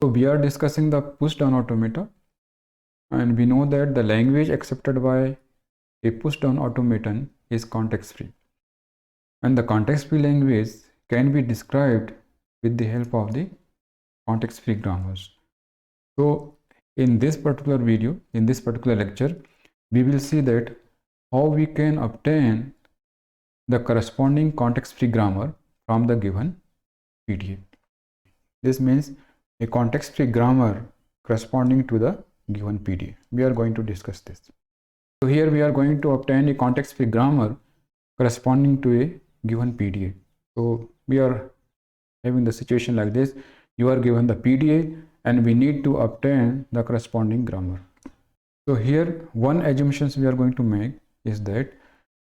So we are discussing the pushdown automata, and we know that the language accepted by a pushdown automaton is context-free, and the context-free language can be described with the help of the context-free grammars. So in this particular video, in this particular lecture, we will see that how we can obtain the corresponding context-free grammar from the given PDA. This means a context-free grammar corresponding to the given PDA. We are going to discuss this. So here we are going to obtain a context-free grammar corresponding to a given PDA. So we are having the situation like this. You are given the PDA and we need to obtain the corresponding grammar. So here one assumption we are going to make is that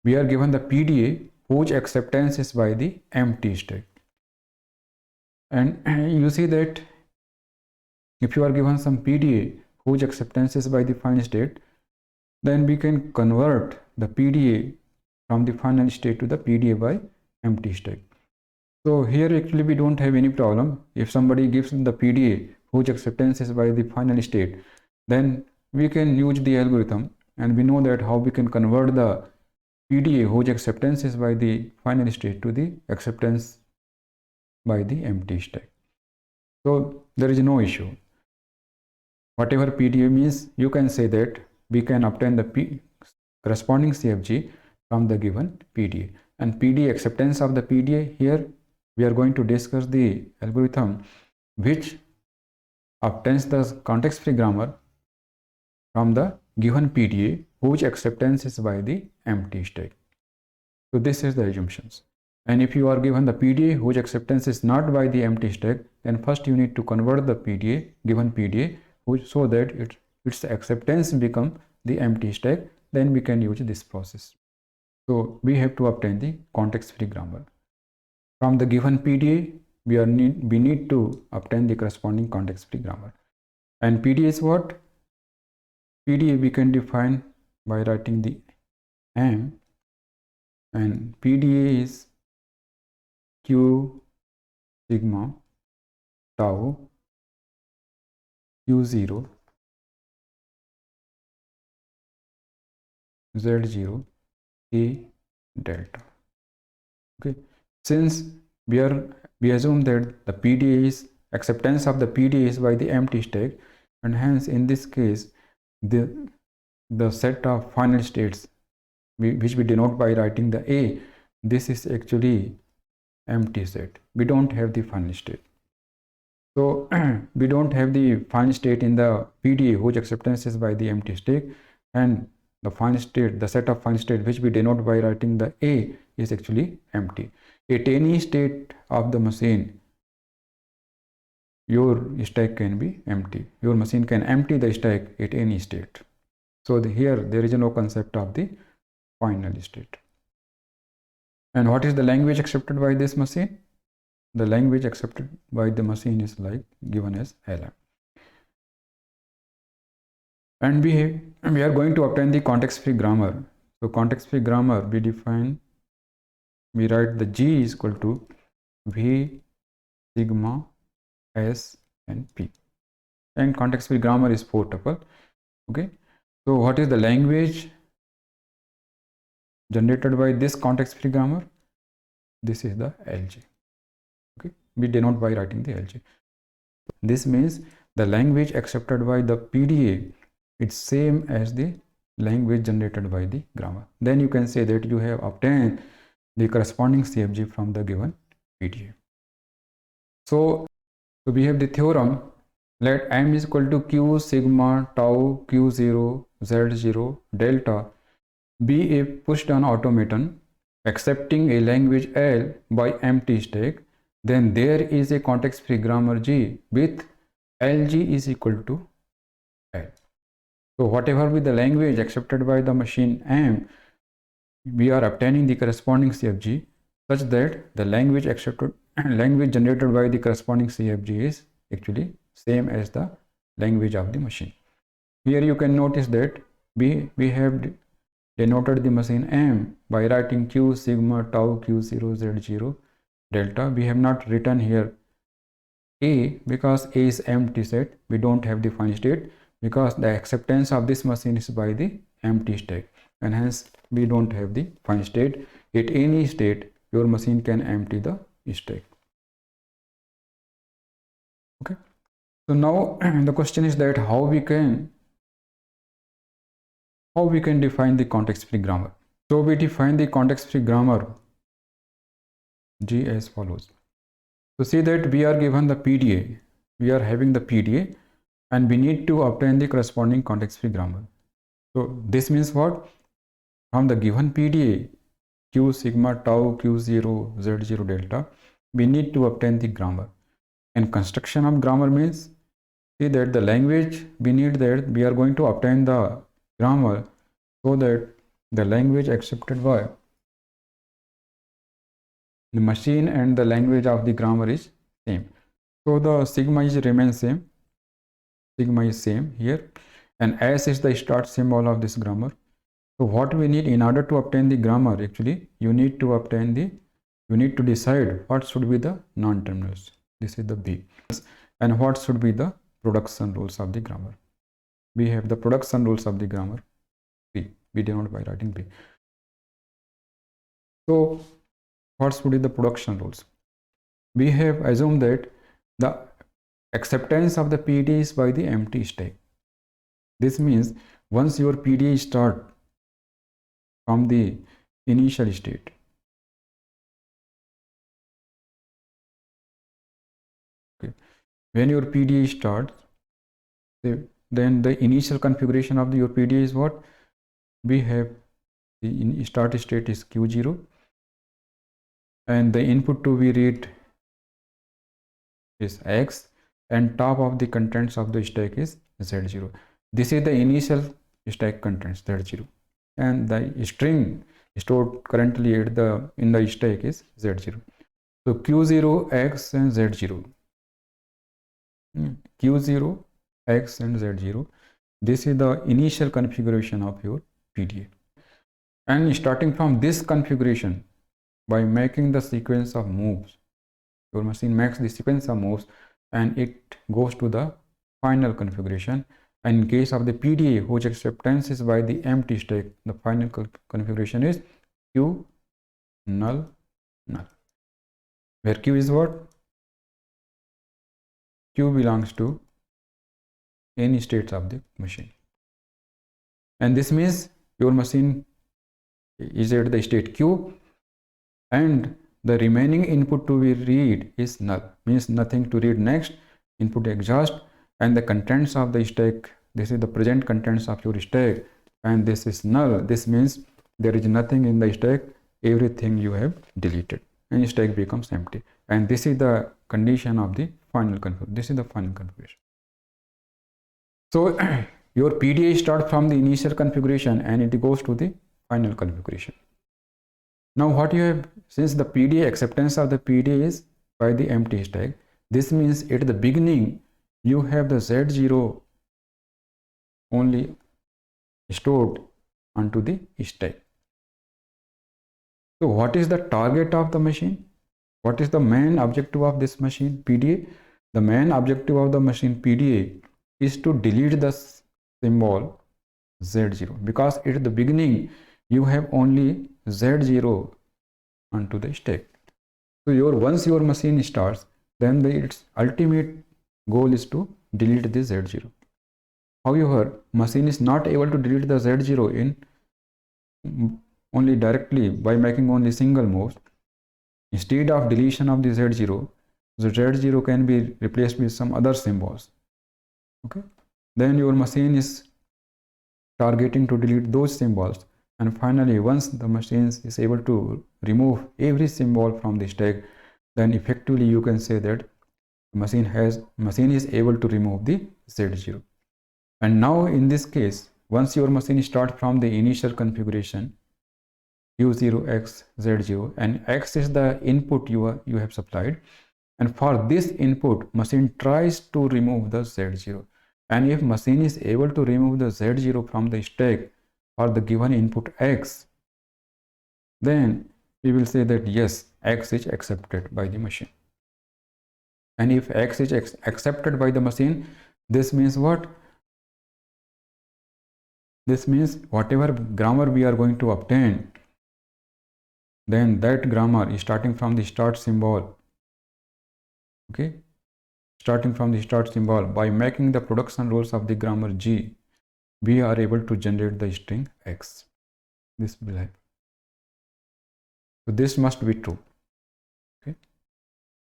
we are given the PDA whose acceptance is by the empty state. And you see that if you are given some PDA whose acceptance is by the final state, then we can convert the PDA from the final state to the PDA by empty state. So here actually we don't have any problem. If somebody gives the PDA whose acceptance is by the final state, then we can use the algorithm, and we know that how we can convert the PDA whose acceptance is by the final state to the acceptance by the empty state. So there is no issue. Whatever PDA means, you can say that we can obtain the corresponding CFG from the given PDA. And PDA acceptance of the PDA, here we are going to discuss the algorithm which obtains the context-free grammar from the given PDA whose acceptance is by the empty state. So this is the assumptions. And if you are given the PDA whose acceptance is not by the empty state, then first you need to convert the PDA, given PDA, so that its acceptance become the empty state. Then we can use this process. So we have to obtain the context-free grammar. From the given PDA, we need to obtain the corresponding context-free grammar. And PDA is what? PDA we can define by writing the M, and PDA is Q sigma tau Q0 Z0 A delta. Okay, since we assume that the PDA is acceptance of the PDA is by the empty state, and hence in this case the set of final states which we denote by writing the A, this is actually empty set. We don't have the final state. So we don't have the final state in the PDA whose acceptance is by the empty state, and the final state, the set of final state which we denote by writing the A, is actually empty. At any state of the machine, your stack can be empty. Your machine can empty the stack at any state. So here there is no concept of the final state. And what is the language accepted by this machine? The language accepted by the machine is like given as LM. And we are going to obtain the context-free grammar. So context-free grammar we write the G is equal to V sigma S and P. And context-free grammar is 4 tuple. Okay. So what is the language generated by this context-free grammar? This is the LG. Okay, we denote by writing the LG. This means the language accepted by the PDA is same as the language generated by the grammar. Then you can say that you have obtained the corresponding CFG from the given PDA. So we have the theorem, let M is equal to Q sigma tau Q0 Z0 delta be a pushdown automaton accepting a language L by empty stack, then there is a context-free grammar G with LG is equal to L. So whatever be the language accepted by the machine M, we are obtaining the corresponding CFG such that the language generated by the corresponding CFG is actually same as the language of the machine. Here you can notice that we have denoted the machine M by writing Q sigma tau Q0 Z0 delta. We have not written here A, because A is empty set, we don't have the final state, because the acceptance of this machine is by the empty state, and hence we don't have the final state. At any state your machine can empty the state. Okay, so now the question is that how we can define the context free grammar. So we define the context free grammar G as follows. So see that we are given the PDA, we are having the PDA, and we need to obtain the corresponding context free grammar. So this means what? From the given PDA Q sigma tau Q0 Z0 delta, we need to obtain the grammar. And construction of grammar means, see that the language we need, that we are going to obtain the grammar so that the language accepted by the machine and the language of the grammar is same. So the sigma is remains same, sigma is same here, and S is the start symbol of this grammar. So what we need in order to obtain the grammar, actually you need to decide what should be the non-terminals. This is the B, and what should be the production rules of the grammar. We have the production rules of the grammar B. We denote by writing B. So what should be the production rules? We have assumed that the acceptance of the PDA is by the empty stack. This means once your PDA start from the initial state, okay, when your PDA starts, then the initial configuration of your PDA is what? We have the start state is Q0, and the input to be read is X, and top of the contents of the stack is Z0. This is the initial stack contents Z0, and the string stored currently in the stack is Z0. So Q0, X and Z0. Q0, X and Z0. This is the initial configuration of your PDA. And starting from this configuration, by making the sequence of moves, your machine makes the sequence of moves and it goes to the final configuration. And in case of the PDA, whose acceptance is by the empty stack, the final configuration is Q null null, where Q is what? Q belongs to any states of the machine, and this means your machine is at the state Q, and the remaining input to be read is null, means nothing to read next, input exhaust, and the contents of the stack, this is the present contents of your stack, and this is null. This means there is nothing in the stack, everything you have deleted, and stack becomes empty. And this is the condition of the final configuration. This is the final configuration. So your PDA starts from the initial configuration and it goes to the final configuration. Now what you have, since the PDA acceptance of the PDA is by the empty stack, this means at the beginning you have the Z0 only stored onto the stack. So what is the target of the machine? What is the main objective of this machine PDA? The main objective of the machine PDA is to delete the symbol Z0, because at the beginning you have only Z0 onto the stack. So once your machine starts, then its ultimate goal is to delete the Z0. However, machine is not able to delete the Z0 in only directly by making only single moves. Instead of deletion of the Z0, the Z0 can be replaced with some other symbols. Okay, then your machine is targeting to delete those symbols, and finally once the machine is able to remove every symbol from the stack, then effectively you can say that machine is able to remove the Z0. And now in this case, once your machine starts from the initial configuration Q0, X, Z0, and X is the input you have supplied, and for this input machine tries to remove the Z0, and if machine is able to remove the Z0 from the stack for the given input X, then we will say that yes, X is accepted by the machine. And if X is accepted by the machine, this means what? This means whatever grammar we are going to obtain, then that grammar is starting from the start symbol. Okay, starting from the start symbol, by making the production rules of the grammar G, we are able to generate the string X. This will happen. So this must be true. Okay,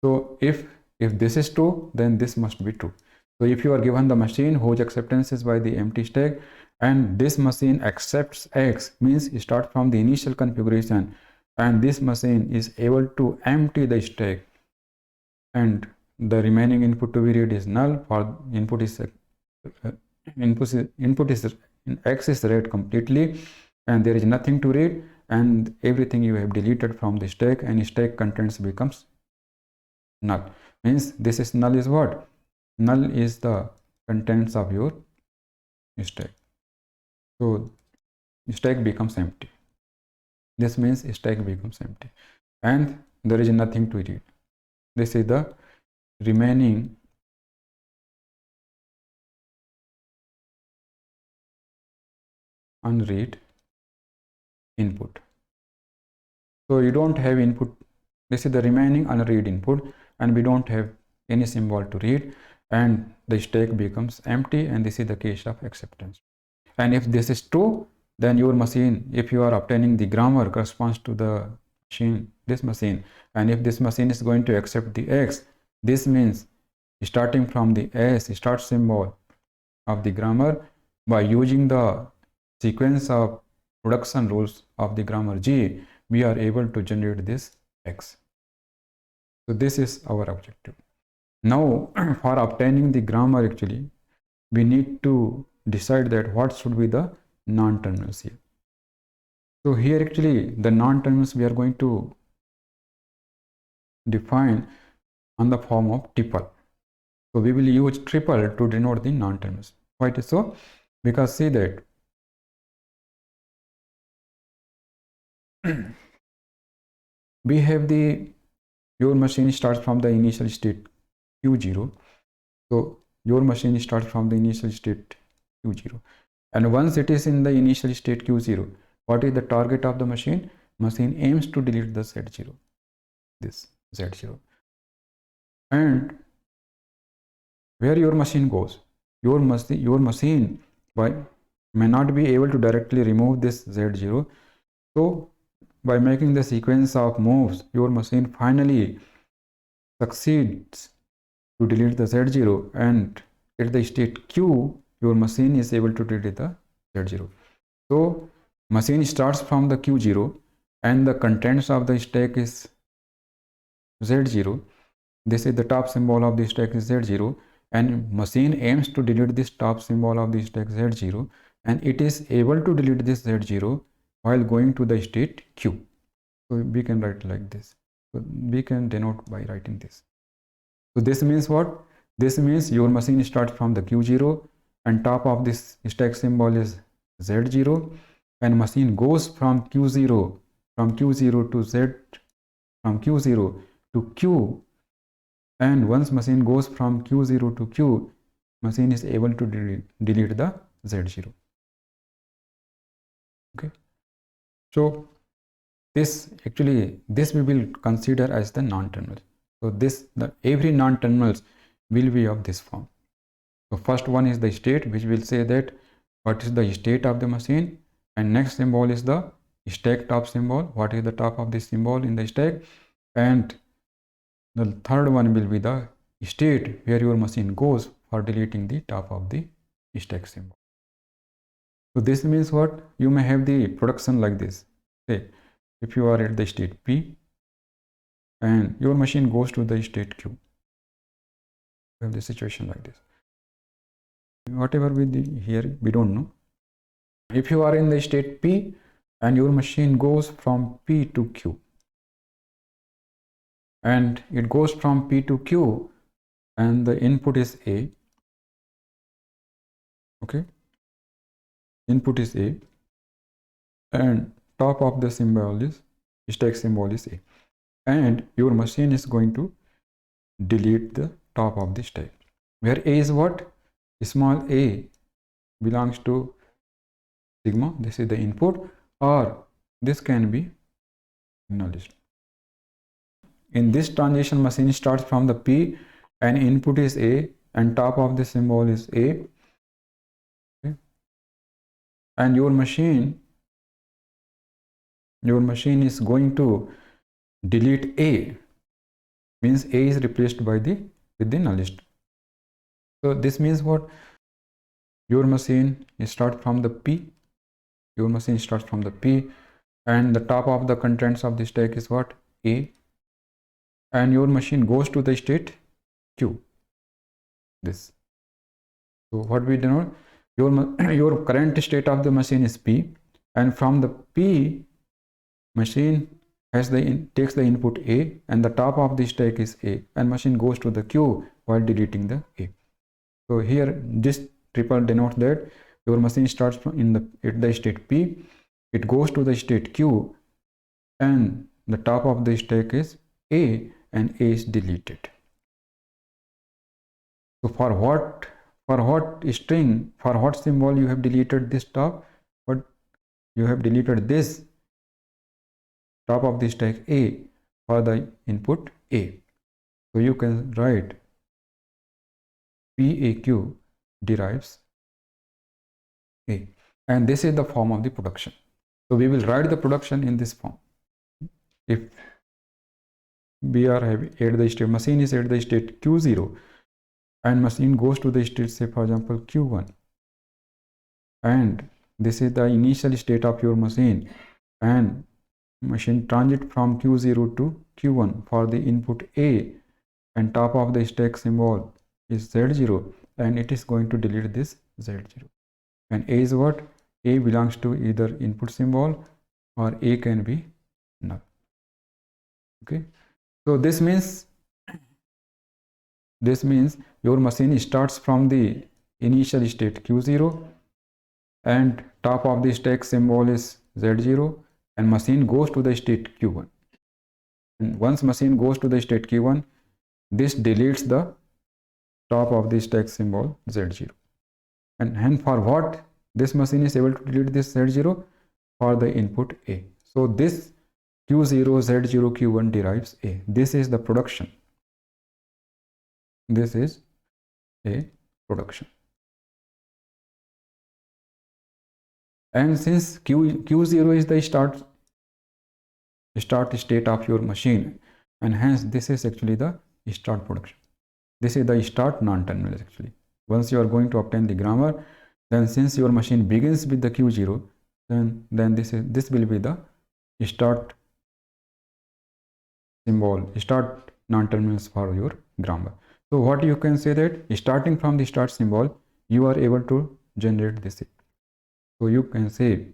so if this is true, then this must be true. So if you are given the machine whose acceptance is by the empty stack, and this machine accepts X, means start from the initial configuration, and this machine is able to empty the stack, and the remaining input to be read is null, for input is X is read completely, and there is nothing to read, and everything you have deleted from the stack, and stack contents becomes null. Means this is null is what? Null is the contents of your stack. So stack becomes empty. This means stack becomes empty, and there is nothing to read. This is the remaining unread input. So you don't have input. This is the remaining unread input, and we don't have any symbol to read, and the stack becomes empty, and this is the case of acceptance. And if this is true, then your machine, if you are obtaining the grammar, corresponds to the machine, this machine, and if this machine is going to accept the X, this means starting from the S start symbol of the grammar, by using the sequence of production rules of the grammar G, we are able to generate this X. So this is our objective. Now for obtaining the grammar, actually we need to decide that what should be the non-terminals here. So here actually the non-terminals we are going to define on the form of tuple. So we will use triple to denote the non-terminals. Why it is so? Because see that we have your machine starts from the initial state Q0. So your machine starts from the initial state Q0, and once it is in the initial state Q0, what is the target of the machine? Machine aims to delete the Z0, this Z0, and where your machine goes, your machine may not be able to directly remove this Z0. So by making the sequence of moves, your machine finally succeeds to delete the Z0, and at the state Q, your machine is able to delete the Z0. So machine starts from the Q0, and the contents of the stack is Z0. This is the top symbol of the stack is Z0, and machine aims to delete this top symbol of the stack Z0, and it is able to delete this Z0 while going to the state Q. So we can write like this. So we can denote by writing this. So this means what? This means your machine starts from the Q0, and top of this stack symbol is Z0, and machine goes from Q0 to Z, from Q0 to Q, and once machine goes from Q0 to Q, machine is able to delete the Z0. Okay, so this we will consider as the non-terminal. So every non-terminals will be of this form. So first one is the state, which will say that what is the state of the machine, and next symbol is the stack top symbol, what is the top of this symbol in the stack, and the third one will be the state where your machine goes for deleting the top of the stack symbol. So this means what? You may have the production like this. Say if you are at the state P and your machine goes to the state Q, you have the situation like this. Whatever here we don't know. If you are in the state P and your machine goes from P to Q, and it goes from P to Q, and the input is A. Okay, input is A, and top of the symbol is stack symbol is A, and your machine is going to delete the top of the stack, where A is what? Small a belongs to sigma, this is the input, or this can be null list. In this transition, machine starts from the P and input is A and top of the symbol is A. Okay. And your machine is going to delete A, means A is replaced by with the null list. So this means what? Your machine starts from the P, and the top of the contents of the stack is what? A, and your machine goes to the state Q, this. So what we denote, your current state of the machine is P, and from the P, machine takes the input A, and the top of the stack is A, and machine goes to the Q while deleting the A. So here this triple denotes that your machine starts at the state P, it goes to the state Q, and the top of the stack is A, and A is deleted. So for what string, for what symbol you have deleted this top? But you have deleted this top of the stack A for the input A. So you can write PAQ derives A, and this is the form of the production. So we will write the production in this form. If we are having at the state, machine is at the state Q0, and machine goes to the state, say for example Q1, and this is the initial state of your machine, and machine transit from Q0 to Q1 for the input A, and top of the stack symbol is Z0, and it is going to delete this Z0. And A is what? A belongs to either input symbol or A can be null. Okay, so this means your machine starts from the initial state Q0, and top of the stack symbol is Z0, and machine goes to the state Q1. And once machine goes to the state Q1, this deletes the top of the stack symbol Z0. And for what this machine is able to delete this Z0? For the input A. So this Q0, Z0, Q1 derives A. This is the production. This is a production. And since Q0 is the start state of your machine, and hence this is actually the start production. This is the start non-terminal actually. Once you are going to obtain the grammar, then since your machine begins with the Q0, then this will be the start symbol, start non-terminals for your grammar. So what you can say that starting from the start symbol, you are able to generate this. So you can say,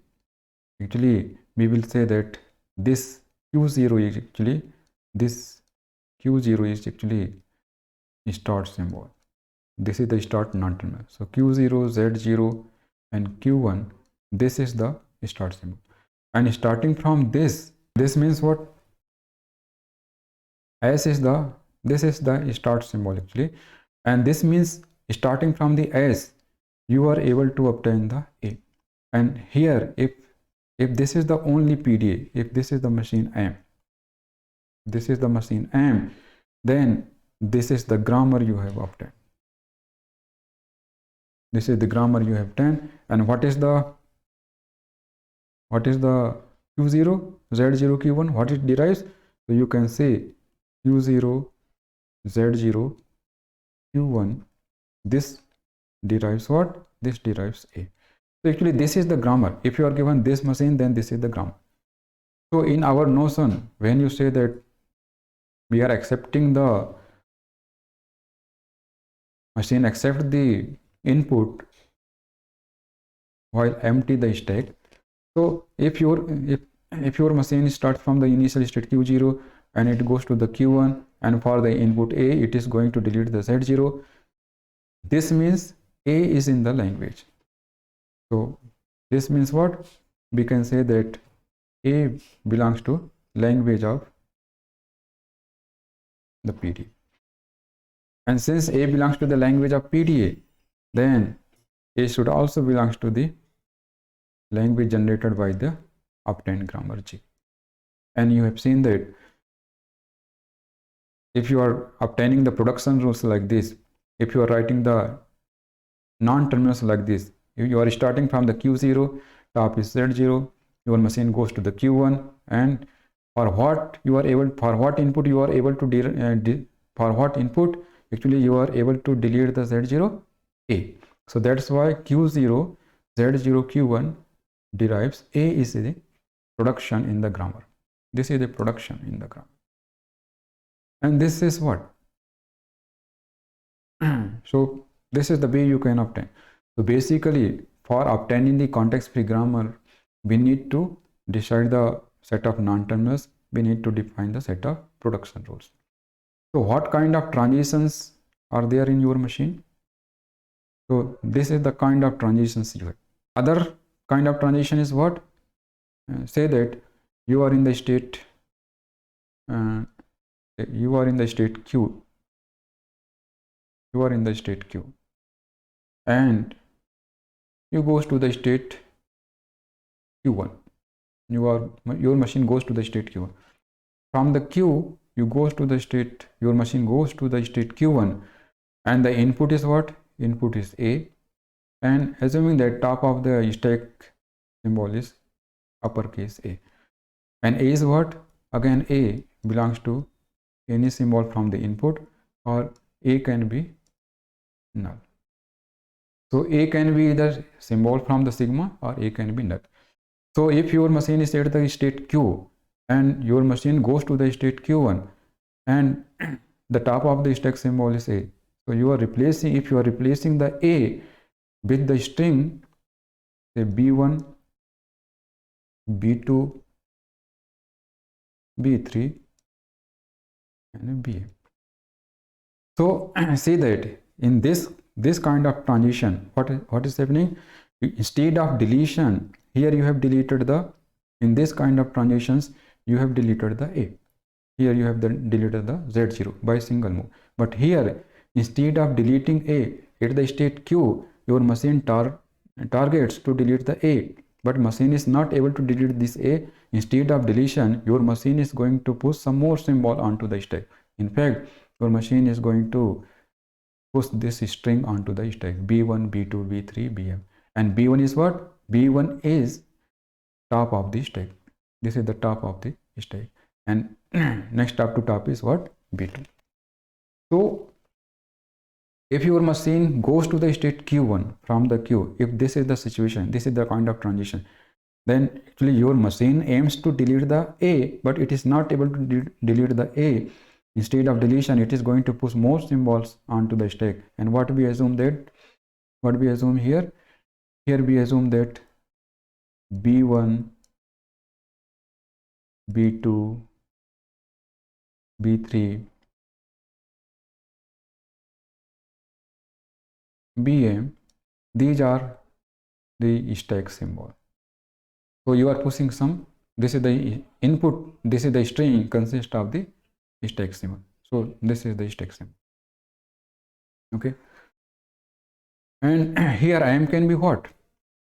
actually we will say that this Q0 is actually start symbol. This is the start non-terminal. So Q0, Z0 and Q1, this is the start symbol. And starting from this means what? S is this is the start symbol actually, and this means starting from the S, you are able to obtain the A. And here, if this is the only PDA, if this is the machine M, then this is the grammar you have obtained. This is the grammar you have obtained. And what is the Q0, Z0, Q1? What it derives? So you can say Q0, Z0, Q1. This derives what? This derives A. So actually this is the grammar. If you are given this machine, then this is the grammar. So in our notion, when you say that we are accepting the machine accept the input while empty the stack. So if your machine starts from the initial state Q0 and it goes to the Q1, and for the input A it is going to delete the Z0, this means A is in the language. So this means what? We can say that A belongs to language of the PD. And since A belongs to the language of PDA, then A should also belongs to the language generated by the obtained grammar G. And you have seen that if you are obtaining the production rules like this, if you are writing the non-terminals like this, if you are starting from the Q0, top is Z0, your machine goes to the Q1, and for what input you are able to for what input actually you are able to delete the Z0 A. So that's why Q0 Z0 Q1 derives A is the production in the grammar. This is the production in the grammar. And this is what? So this is the way you can obtain. So basically, for obtaining the context-free grammar, we need to decide the set of non-terminals. We need to define the set of production rules. So what kind of transitions are there in your machine? So this is the kind of transitions you have. Other kind of transition is what? Say that you are in the state Q. You are in the state Q, and you goes to the state Q1. Your machine goes to the state Q1. From the Q, your machine goes to the state Q1, and the input is what? Input is A, and assuming that top of the stack symbol is uppercase A, and A is what? Again, A belongs to any symbol from the input, or A can be null. So A can be either symbol from the sigma, or A can be null. So if your machine is at the state Q and your machine goes to the state Q1 and the top of the stack symbol is A, so you are replacing, if you are replacing the A with the string, say B1, B2, B3 and BA. So see that in this kind of transition, what is happening? Instead of deletion, here you have deleted in this kind of transitions, you have deleted the A. Here you have deleted the Z0 by single move. But here, instead of deleting A at the state Q, your machine targets to delete the A. But machine is not able to delete this A. Instead of deletion, your machine is going to push some more symbol onto the stack. In fact, your machine is going to push this string onto the stack B1, B2, B3, BM. And B1 is what? B1 is top of the stack. This is the top of the stack. And next top to top is what? B2. So if your machine goes to the state Q1 from the Q, if this is the situation, this is the kind of transition, then actually your machine aims to delete the A, but it is not able to delete the A. Instead of deletion, it is going to push more symbols onto the stack. And what we assume here? Here we assume that B1, B2, B3, BM, these are the stack symbol. So you are pushing some, this is the input, this is the string consists of the stack symbol. So this is the stack symbol. Okay. And here IM can be what?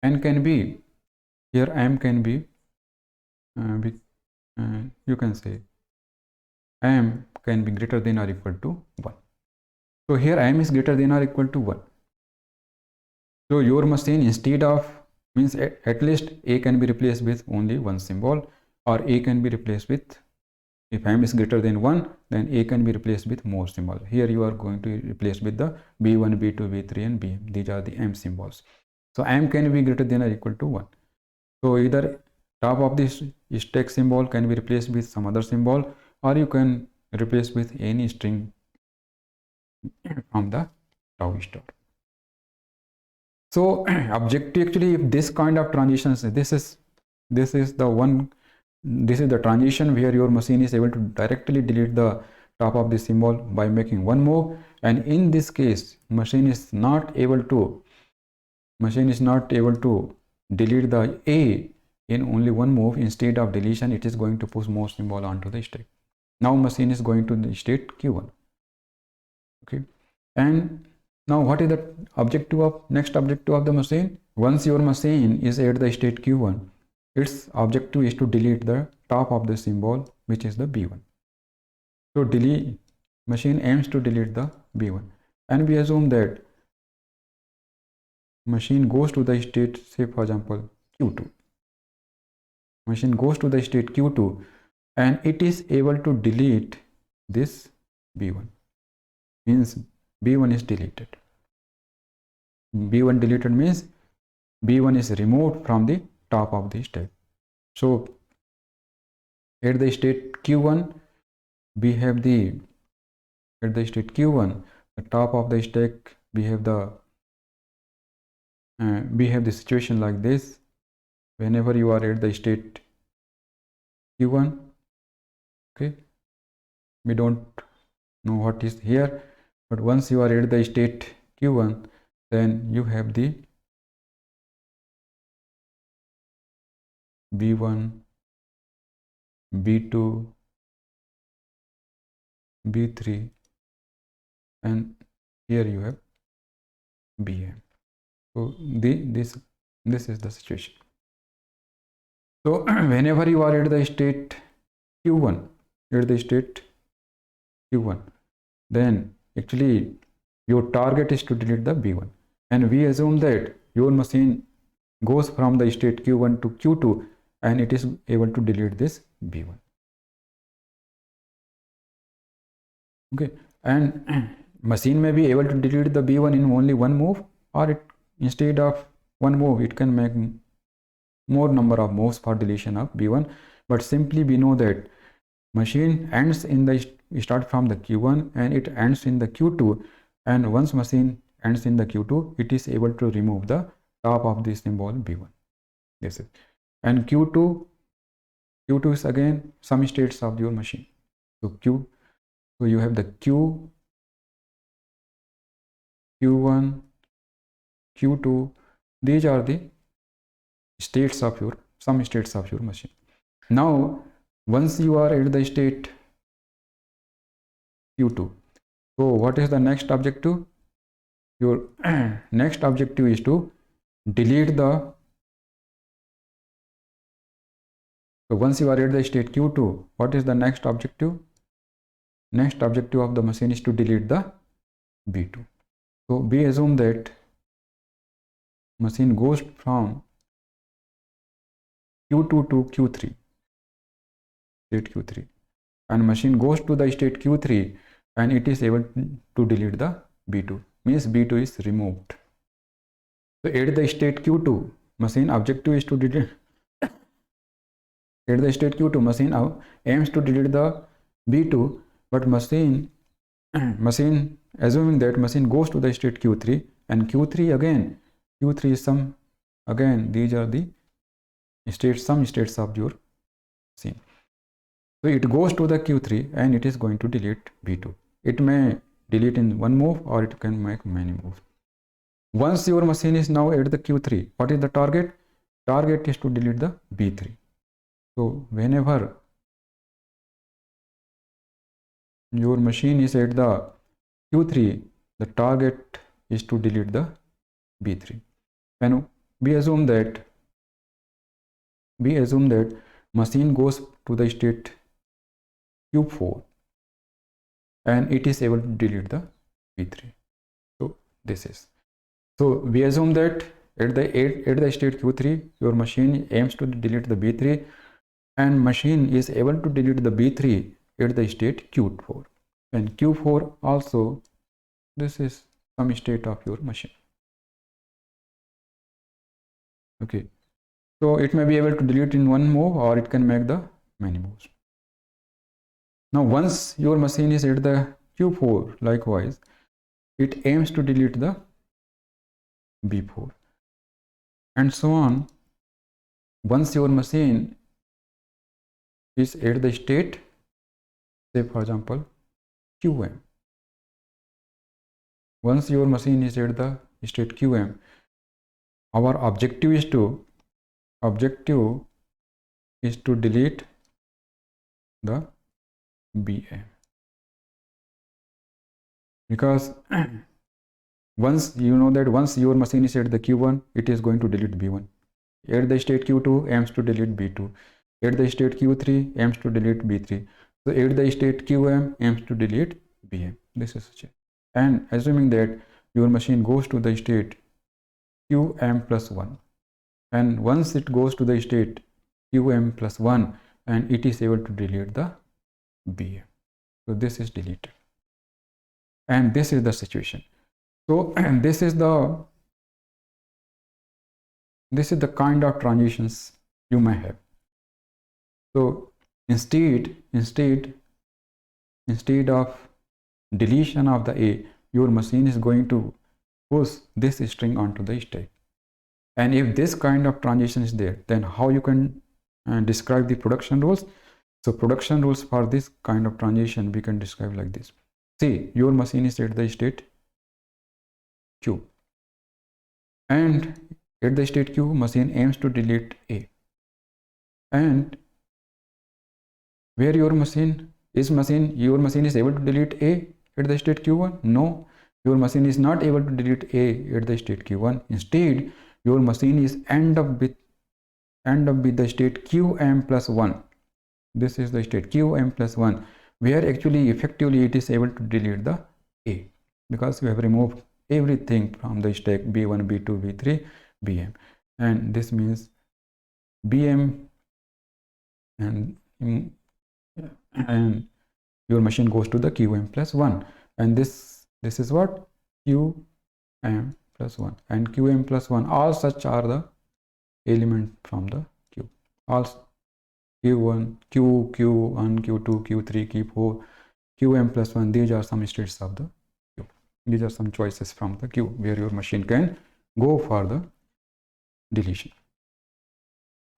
N can be, here IM can be, you can say IM can be greater than or equal to 1. So here IM is greater than or equal to 1. So your machine, instead of, means at least A can be replaced with only one symbol, or A can be replaced with, if M is greater than 1, then A can be replaced with more symbol. Here you are going to replace with the B1, B2, B3 and BM. These are the M symbols. So M can be greater than or equal to 1. So either top of this stack symbol can be replaced with some other symbol, or you can replace with any string from the tau store. So objective, actually, if this kind of transitions, this is the transition where your machine is able to directly delete the top of the symbol by making one move, and in this case machine is not able to delete the A in only one move. Instead of deletion, it is going to push more symbol onto the stack. Now machine is going to the state Q1. Okay. And now what is the next objective of the machine? Once your machine is at the state Q1, its objective is to delete the top of the symbol, which is the B1. So machine aims to delete the B1, and we assume that machine goes to the state, say for example Q2. Machine goes to the state Q2 and it is able to delete this B1, means B1 is deleted. B1 deleted means B1 is removed from the top of the stack. So at the state Q1 we have the top of the stack we have the situation like this. Whenever you are at the state Q1, okay, we don't know what is here, but once you are at the state Q1, then you have the B1, B2, B3, and here you have BM. So this is the situation. So whenever you are at the state Q1, then actually your target is to delete the B1, and we assume that your machine goes from the state Q1 to Q2 and it is able to delete this B1. Okay, and machine may be able to delete the B1 in only one move, or instead of one move it can make more number of moves for deletion of B1, but simply we know that machine ends in the start from the Q1 and it ends in the Q2, and once machine ends in the Q2 it is able to remove the top of the symbol B1. This is, and Q2 is again some states of your machine. So you have the Q1, Q2, these are the states of your machine. Now once you are at the state Q2, so what is the next objective? Your next objective is to delete the, so once you are at the state Q2, what is the next objective? Next objective of the machine is to delete the B2. So we assume that machine goes from Q2 to Q3, state Q3, and machine goes to the state Q3 and it is able to delete the B2, means B2 is removed. So at the state Q2, machine objective is to delete. At the state Q2, machine aims to delete the B2, but machine assuming that machine goes to the state Q3, and Q3 is these are the some states of your machine. So it goes to the Q3 and it is going to delete B2. It may delete in one move or it can make many moves. Once your machine is now at the Q3, what is the target? Target is to delete the B3. So whenever your machine is at the Q3, the target is to delete the B3. And we assume that machine goes to the state Q4 and it is able to delete the B3. So this is, so we assume that at the state Q3 your machine aims to delete the B3 and machine is able to delete the B3 at the state Q4, and Q4 also, this is some state of your machine. Okay, so it may be able to delete in one move or it can make the many moves. Now once your machine is at the Q4, likewise it aims to delete the B4 and so on. Once your machine is at the state, say for example QM, once your machine is at the state QM, our objective is to delete the BM. because once you know that once your machine is at the Q1, it is going to delete B1. At the state Q2, aims to delete B2. At the state Q3, aims to delete B3. So at the state Qm, aims to delete Bm. This is such a, and assuming that your machine goes to the state Qm plus 1, and once it goes to the state Qm plus 1, and it is able to delete the Bm. So this is deleted, and this is the situation. So this is the kind of transitions you may have. So instead of deletion of the A, your machine is going to push this string onto the stack. And if this kind of transition is there, then how you can describe the production rules? So production rules for this kind of transition we can describe like this. See, your machine is at the state Q, and at the state Q, machine aims to delete A. And where your machine is able to delete A at the state Q1? No, your machine is not able to delete A at the state Q1. Instead, your machine is end up with the state Qm plus 1. This is the state Qm plus 1, where actually effectively it is able to delete the A, because we have removed everything from the stack B1, B2, B3, Bm, and this means Bm, and your machine goes to the Qm plus 1, and this is what? Qm plus 1, and Qm plus 1, all such are the element from the Q, all Q1, Q1, Q2, Q3, Q4, Qm plus 1, these are some states of the Q. These are some choices from the Q where your machine can go for the deletion.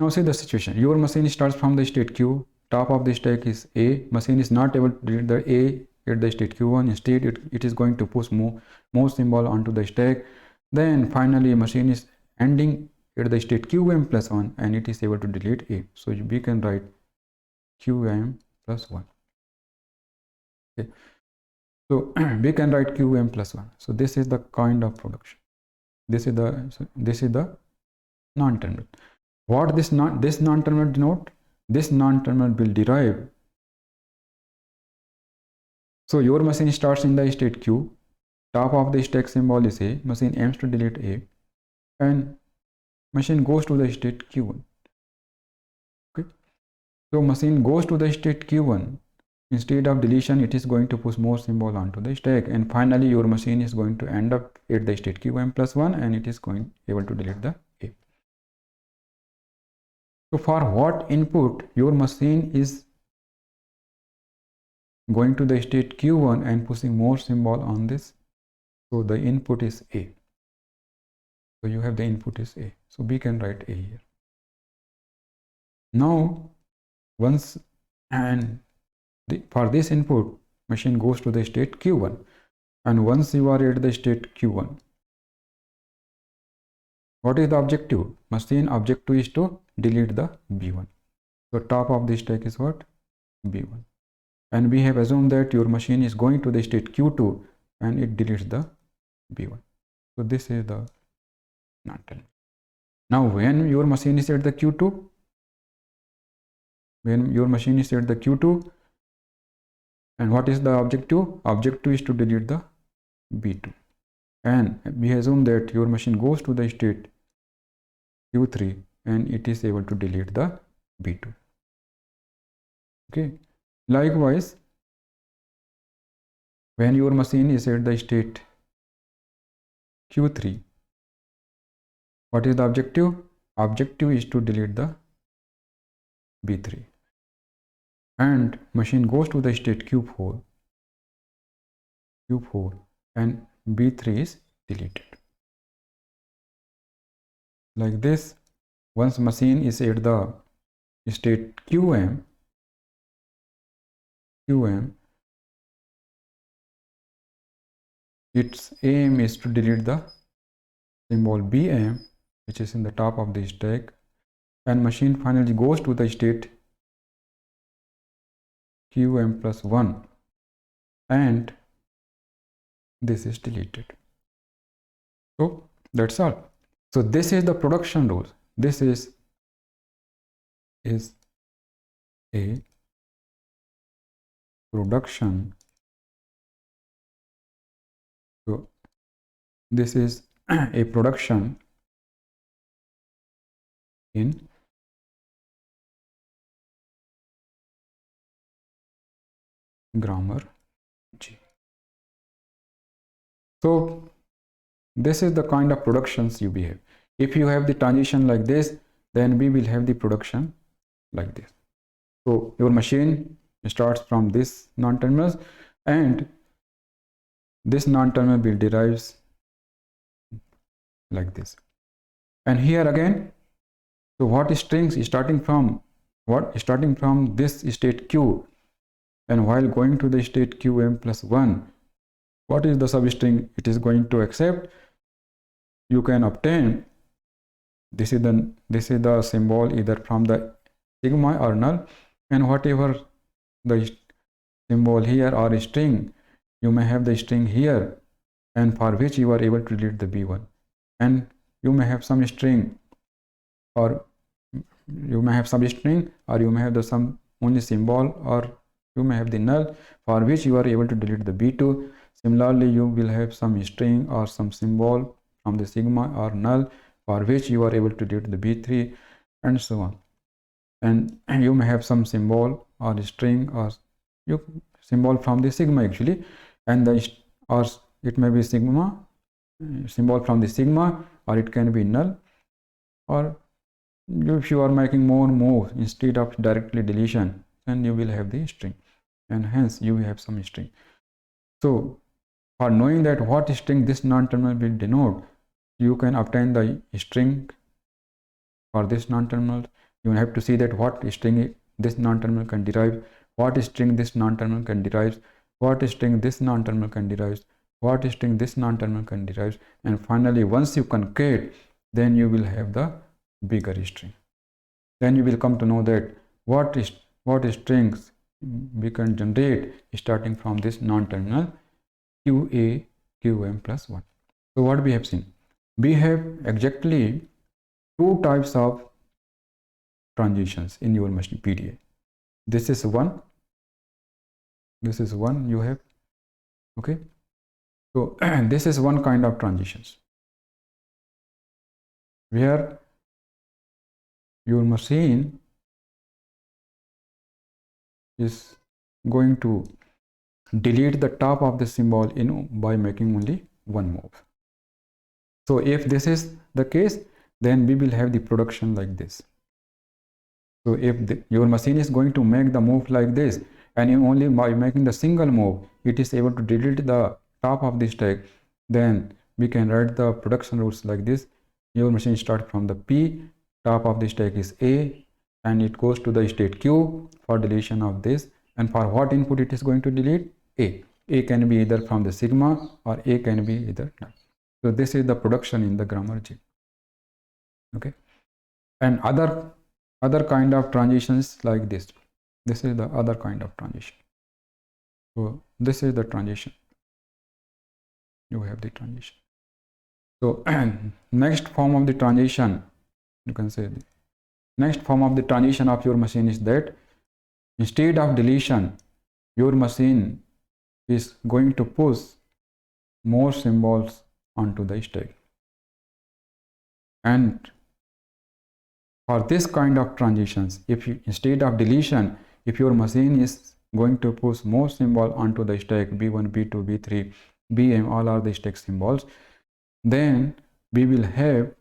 Now see the situation. Your machine starts from the state Q, top of the stack is A, machine is not able to delete the A at the state Q1, instead it is going to push more symbol onto the stack. Then finally machine is ending at the state Qm plus 1, and it is able to delete A. So we can write Qm plus 1. Okay. So we can write Qm plus 1. So this is the kind of production. This is the non-terminal. What this non-terminal denote? This non-terminal will derive. So your machine starts in the state Q, top of the stack symbol is A, machine aims to delete A, and machine goes to the state Q1. Okay. So machine goes to the state Q1. Instead of deletion, it is going to push more symbol onto the stack, and finally your machine is going to end up at the state Qm plus 1, and it is able to delete the A. So for what input your machine is going to the state Q1 and pushing more symbol on this? So the input is A. So you have the input is A. So we can write A here. Now once, and for this input, machine goes to the state Q1, and once you are at the state Q1, what is the objective? Machine objective is to delete the B1. So top of the stack is what? B1, and we have assumed that your machine is going to the state Q2 and it deletes the B1. So this is the non-terminal. Now when your machine is at the Q2, and what is the objective? Objective is to delete the B2, and we assume that your machine goes to the state Q3 and it is able to delete the B2. Okay. Likewise, when your machine is at the state Q3, what is the objective? Objective is to delete the B3, and machine goes to the state Q4, and B3 is deleted. Like this, once machine is at the state Qm, its aim is to delete the symbol Bm, which is in the top of the stack, and machine finally goes to the state Qm plus 1, and this is deleted. So that's all. So this is the production rule. This is a production. So this is a production in grammar G. So this is the kind of productions you behave. If you have the transition like this, then we will have the production like this. So your machine starts from this non-terminals, and this non-terminal will derives like this. And here again, so what strings is starting from what? Starting from this state Q, and while going to the state Qm plus 1, what is the substring it is going to accept? You can obtain, this is the symbol either from the sigma or null, and whatever the symbol here or string, you may have the string here, and for which you are able to delete the B1, and you may have some string, or you may have substring, or you may have the some only symbol, or you may have the null for which you are able to delete the B2. Similarly, you will have some string or some symbol from the sigma or null for which you are able to delete the B3, and so on. And you may have some symbol or string or symbol from the sigma actually, and or it may be sigma symbol from the sigma, or it can be null, or if you are making more moves instead of directly deletion, then you will have the string, and hence you will have some string. So for knowing that what string this non-terminal will denote, you can obtain the string for this non-terminal. You have to see that what string this non-terminal can derive, what string this non-terminal can derive, what string this non-terminal can derive, what string this non-terminal can derive, and finally once you concatenate, then you will have the bigger string. Then you will come to know that what strings we can generate starting from this non-terminal QA QM plus 1. So what we have seen? We have exactly two types of transitions in your machine PDA. This is one you have, okay. So this is one kind of transitions where your machine is going to delete the top of the symbol by making only one move. So if this is the case, then we will have the production like this. So if your machine is going to make the move like this, and only by making the single move it is able to delete the top of the stack, then we can write the production rules like this. Your machine starts from the P, top of the stack is A, and it goes to the state Q for deletion of this, and for what input it is going to delete? A. A can be either from the sigma or A can be either null. So this is the production in the grammar G. Okay, and other kind of transitions like this. This is the other kind of transition. So this is the transition. You have the transition. So next form of the transition, you can say the next form of the transition of your machine is that instead of deletion, your machine is going to push more symbols onto the stack. And for this kind of transitions, if you, instead of deletion, if your machine is going to push more symbol onto the stack, B1, B2, B3, BM, all are the stack symbols, then we will have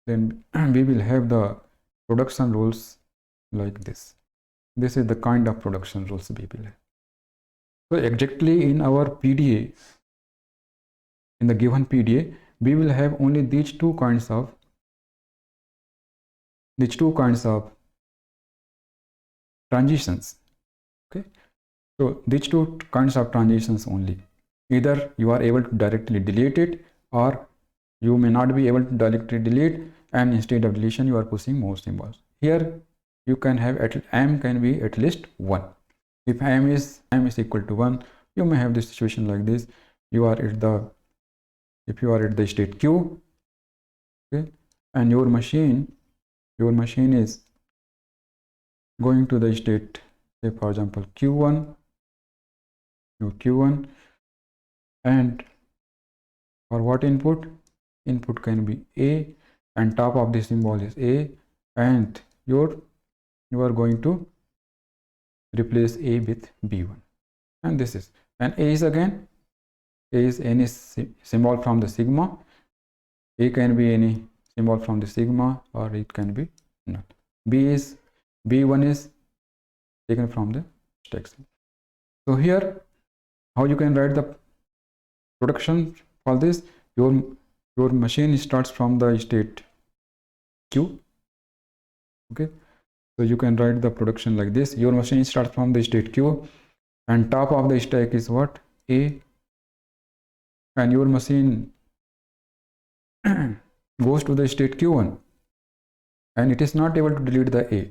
the production rules like this. This is the kind of production rules we will have. So exactly in our PDA, in the given PDA, we will have only these two kinds of transitions. Okay, so these two kinds of transitions only. Either you are able to directly delete it, or you may not be able to directly delete, and instead of deletion you are pushing more symbols. Here you can have m can be at least 1. If m is equal to 1, you may have this situation like this. you are at the, if you are at the state Q, okay, and your machine is going to the state, say for example Q1, Q1, and for what input? Input can be A, and top of the symbol is A, and you are going to replace A with B1, and this is, and A is again, A is any symbol from the sigma. A can be any symbol from the sigma, or it can be null. B1 is taken from the stack. So here, how you can write the production for this? Your machine starts from the state Q. Okay, so you can write the production like this. Your machine starts from the state Q, and top of the stack is what? A, and your machine goes to the state Q1, and it is not able to delete the A.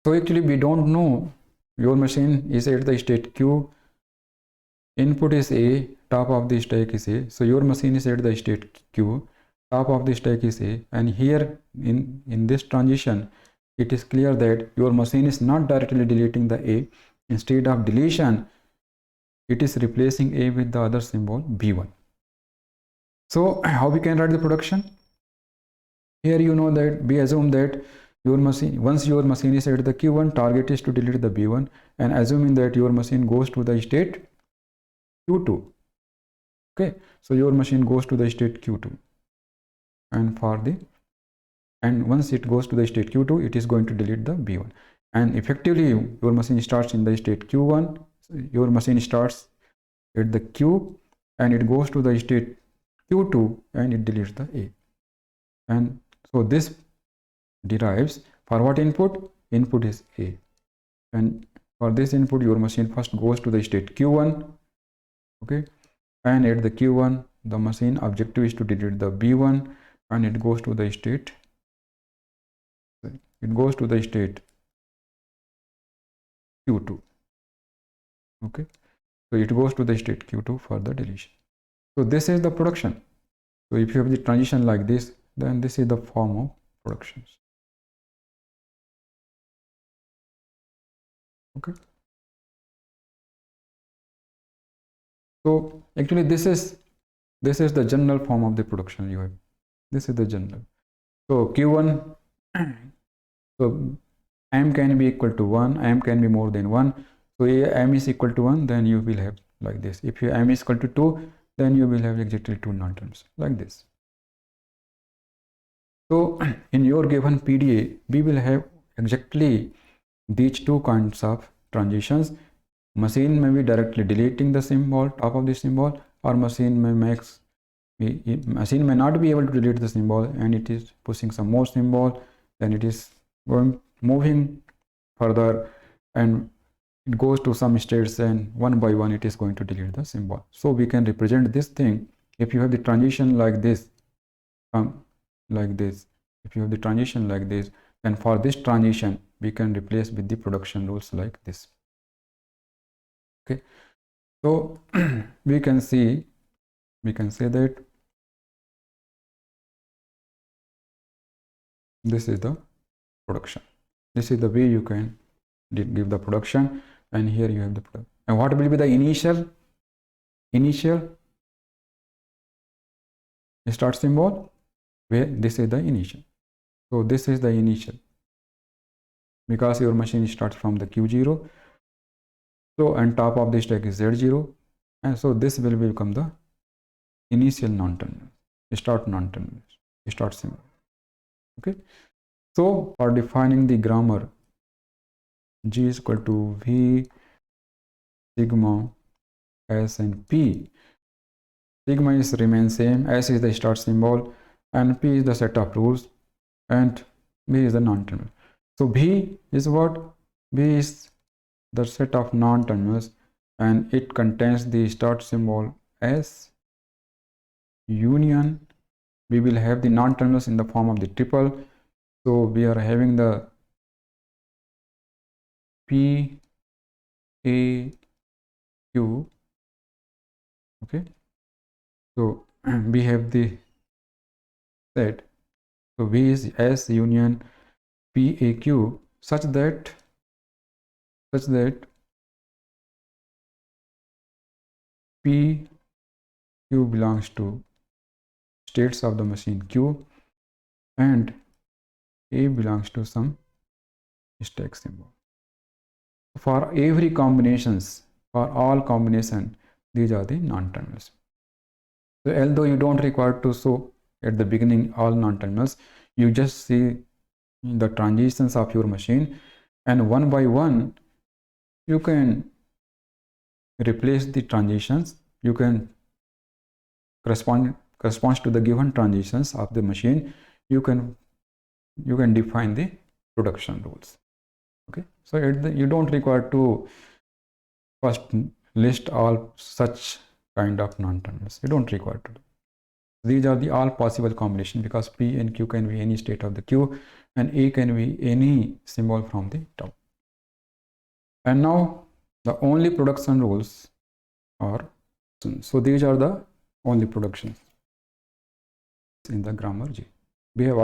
So actually we don't know your machine is at the state Q, input is A, top of the stack is A. So your machine is at the state Q, top of the stack is A, and here in this transition it is clear that your machine is not directly deleting the A. Instead of deletion, it is replacing A with the other symbol B1. So how we can write the production? Here you know that we assume that your machine, once your machine is at the Q1, target is to delete the B1, and assuming that your machine goes to the state Q2. Okay, so your machine goes to the state Q2, and once it goes to the state Q2, it is going to delete the B1, and effectively your machine starts in the state Q1. Your machine starts at the Q, and it goes to the state Q2, and it deletes the A. And so this derives for what input? Input is A, and for this input your machine first goes to the state Q1. Okay, and at the Q1 the machine objective is to delete the B1, and it goes to the state Q2. Okay, so it goes to the state Q2 for the deletion. So this is the production. So if you have the transition like this, then this is the form of productions. Okay, so actually this is the general form of the production you have. This is the general. So Q1, so M can be equal to 1, M can be more than 1. So M is equal to 1, then you will have like this. If your M is equal to 2, then you will have exactly 2 null terms like this. So in your given PDA, we will have exactly these two kinds of transitions. Machine may be directly deleting the symbol, top of the symbol, or machine may not be able to delete the symbol, and it is pushing some more symbol, then it is moving further, and it goes to some states, and one by one it is going to delete the symbol. So we can represent this thing if you have the transition like this, if you have the transition like this, then for this transition we can replace with the production rules like this. Okay, so we can say that this is the production. This is the way you can give the production, and here you have the production. And what will be the initial start symbol? Where this is the initial. So this is the initial, because your machine starts from the Q0. So and top of the stack is Z0, and so this will become the initial non-terminal, start non-terminal, start symbol. Okay, so for defining the grammar, G is equal to V sigma S and P. Sigma is remain same, S is the start symbol, and P is the set of rules, and B is the non-terminal. So V is what? V is the set of non-terminals, and it contains the start symbol S union. We will have the non-terminals in the form of the triple. So we are having the P A Q, okay, So we have the set. So V is S union PAQ such that PQ belongs to states of the machine Q and A belongs to some stack symbol. For every combinations, for all combination, these are the non-terminals. So although you don't require to show at the beginning all non-terminals, you just see the transitions of your machine, and one by one you can replace the transitions. You can corresponds to the given transitions of the machine. You can define the production rules. Okay, so you don't require to first list all such kind of non-terminals. You don't require to do. These are the all possible combination, because P and Q can be any state of the Q and A can be any symbol from the top. And now the only production rules are, so these are the only productions in the grammar G. We have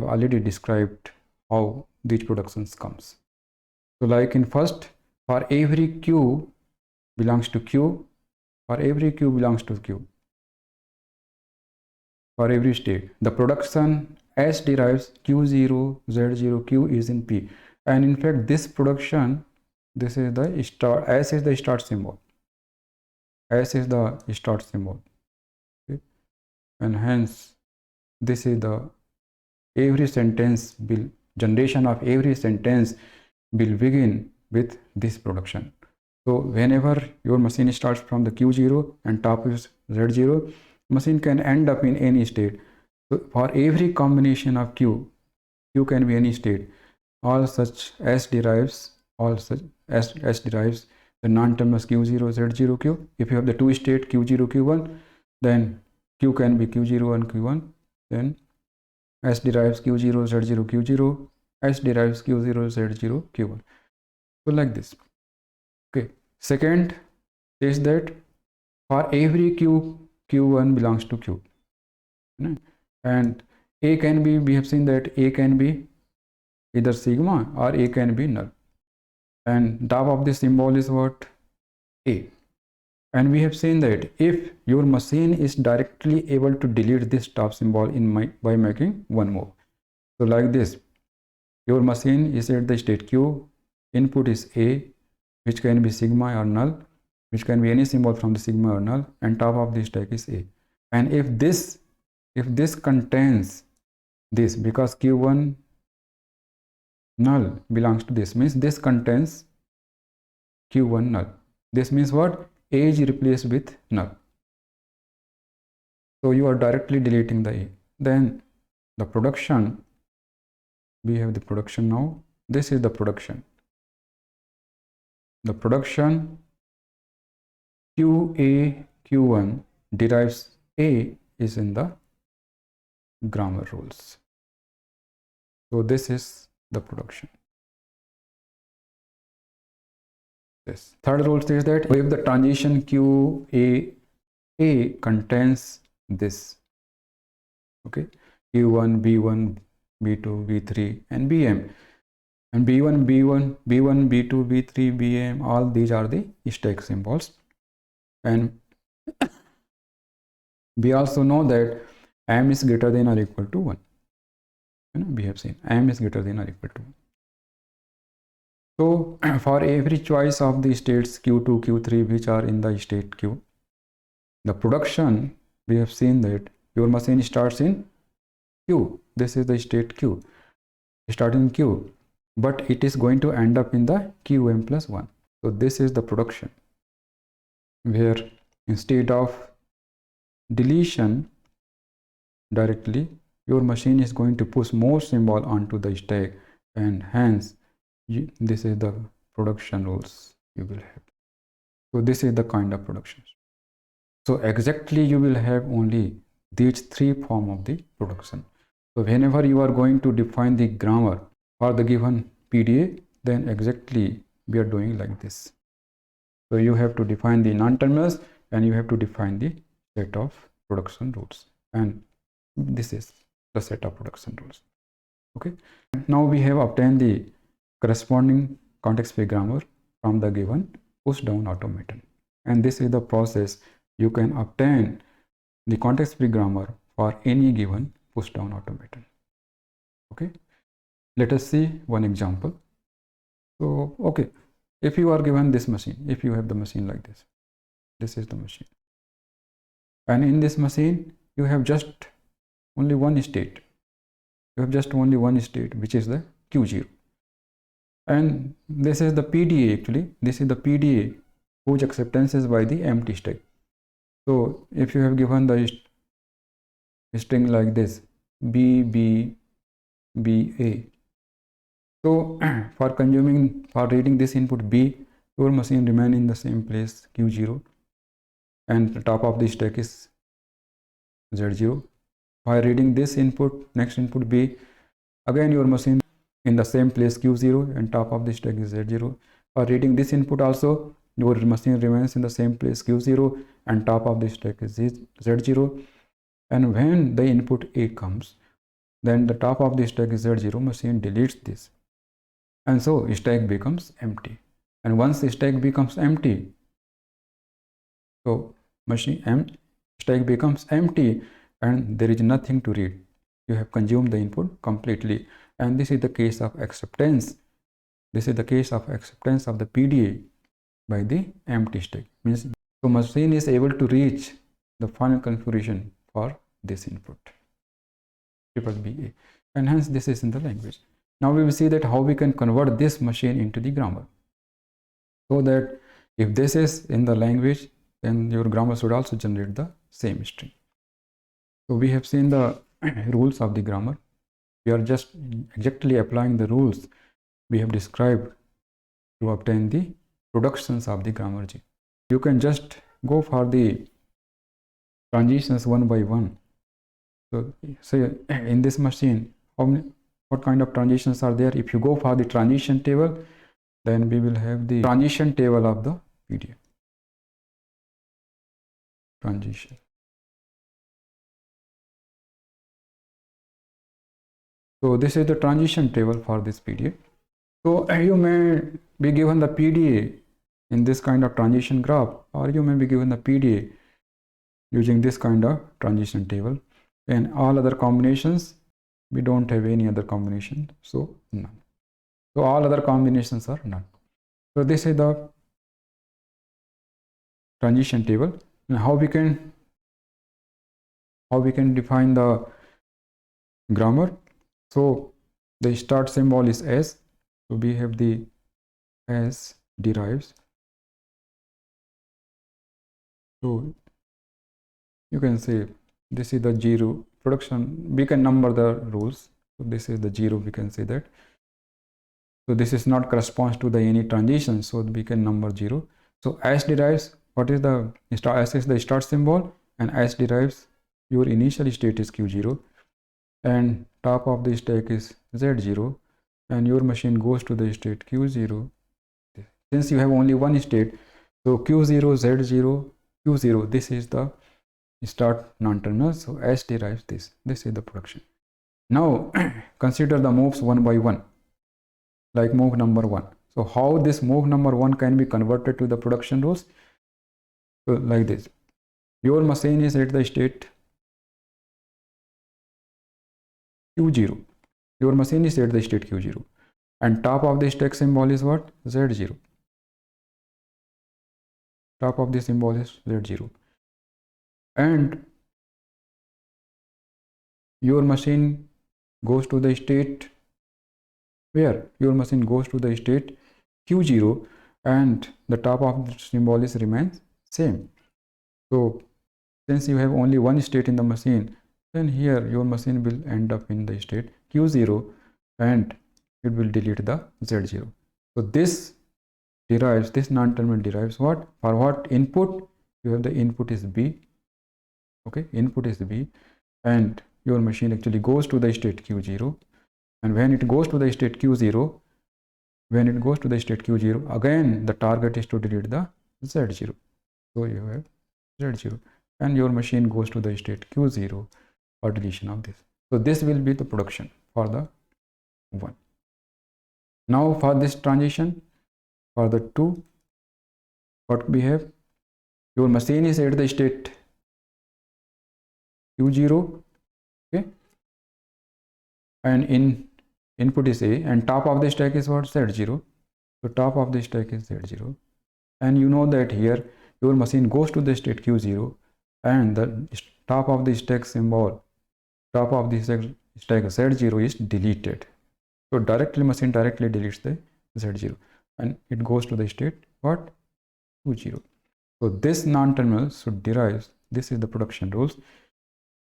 already described how these productions comes. So like in first, for every Q belongs to Q, for every Q belongs to Q, for every state, the production S derives Q0, Z0, Q is in P. And in fact, this production, this is the start, S is the start symbol. S is the start symbol. Okay? And hence, this is the every sentence will, generation of every sentence will begin with this production. So whenever your machine starts from the Q0 and top is Z0, machine can end up in any state. So for every combination of Q can be any state. All such S derives the non-terminals Q0, Z0, Q. If you have the two state Q0, Q1, then Q can be Q0 and Q1. Then S derives Q0, Z0, Q0. S derives Q0, Z0, Q1. So like this. Okay. Second is that for every Q, Q1 belongs to Q. And A can be, we have seen that A can be either sigma or A can be null. And top of this symbol is what? A. And we have seen that if your machine is directly able to delete this top symbol by making one move. So like this, your machine is at the state Q, input is A, which can be sigma or null, which can be any symbol from the sigma or null, and top of the stack is A. And if this contains this, because Q1 null belongs to this, means this contains Q1 null. This means what? A is replaced with null. So you are directly deleting the A. Then the production, we have the production now. This is the production. The production QA Q1 derives A is in the grammar rules. So this is the production. This third rule says that if the transition QA contains this, okay, Q1, B1, B2, B3, and BM, and B1, B1, B2, B3, BM, all these are the stack symbols. And we also know that M is greater than or equal to 1. We have seen M is greater than or equal to 1. So for every choice of the states Q2, Q3, which are in the state Q, the production, we have seen that your machine starts in Q. This is the state Q, starting Q, but it is going to end up in the QM plus 1. So this is the production, where instead of deletion directly, your machine is going to push more symbol onto the stack, and hence this is the production rules you will have. So this is the kind of production. So exactly you will have only these three forms of the production. So whenever you are going to define the grammar for the given PDA, then exactly we are doing like this. So you have to define the non-terminals, and you have to define the set of production rules, and this is the set of production rules. Okay, now we have obtained the corresponding context-free grammar from the given push-down automaton, and this is the process you can obtain the context-free grammar for any given push-down automaton. Okay, let us see one example. So okay, if you are given this machine, if you have the machine like this, this is the machine, and in this machine you have just only one state. You have just only one state, which is the Q0, and this is the PDA. Actually, this is the PDA whose acceptance is by the empty stack. So if you have given the string like this, B B B A, so for reading this input B, your machine remain in the same place Q0, and the top of the stack is Z0. By reading this input, next input B, again your machine in the same place Q0 and top of the stack is Z0. For reading this input also, your machine remains in the same place Q0 and top of the stack is Z0. And when the input A comes, then the top of the stack is Z0, machine deletes this. And so stack becomes empty. And once the stack becomes empty, so stack becomes empty, and there is nothing to read. You have consumed the input completely, and this is the case of acceptance. This is the case of acceptance of the PDA by the empty stack. Means so machine is able to reach the final configuration for this input BBA, and hence this is in the language. Now we will see that how we can convert this machine into the grammar, so that if this is in the language, then your grammar should also generate the same string. So we have seen the rules of the grammar. We are just exactly applying the rules we have described to obtain the productions of the grammar G. You can just go for the transitions one by one. So say in this machine, what kind of transitions are there? If you go for the transition table, then we will have the transition table of the PDA. Transition. So this is the transition table for this PDA. So you may be given the PDA in this kind of transition graph, or you may be given the PDA using this kind of transition table. And all other combinations, we don't have any other combination, so none. So all other combinations are none. So this is the transition table. And how we can define the grammar? So the start symbol is S. So we have the S derives. So you can say this is the 0 production. We can number the rules. So this is the 0. We can say that. So this is not corresponds to the any transition. So we can number 0. So S derives. What is the start? S is the start symbol, and S derives your initial state is Q0, and top of the stack is Z0, and your machine goes to the state Q0. Since you have only one state, so Q0, Z0, Q0, this is the start non-terminal. So S derives this. This is the production. Now consider the moves one by one, like move number 1. So how this move number 1 can be converted to the production rules? So like this, your machine is at the state Q0. Your machine is at the state Q0, and top of the stack symbol is what? Z0. Top of the symbol is Z0, and your machine goes to the state where? Your machine goes to the state Q0, and the top of the symbol is remains same. So since you have only one state in the machine, then here your machine will end up in the state Q0, and it will delete the Z0. So this derives, this non-terminal derives what? For what input? You have the input is B. Okay, input is B, and your machine actually goes to the state Q0, and when it goes to the state Q0, again the target is to delete the Z0. So you have Z0, and your machine goes to the state Q0 for deletion of this. So this will be the production for the 1. Now for this transition, for the 2, what we have, your machine is at the state Q0, okay, and in input is A, and top of the stack is what? Z0. So top of the stack is Z0, and you know that here your machine goes to the state Q0, and the top of the stack symbol, top of the stack Z0 is deleted. So directly machine directly deletes the Z0, and it goes to the state what? Q0. So this non-terminal should derive, this is the production rules.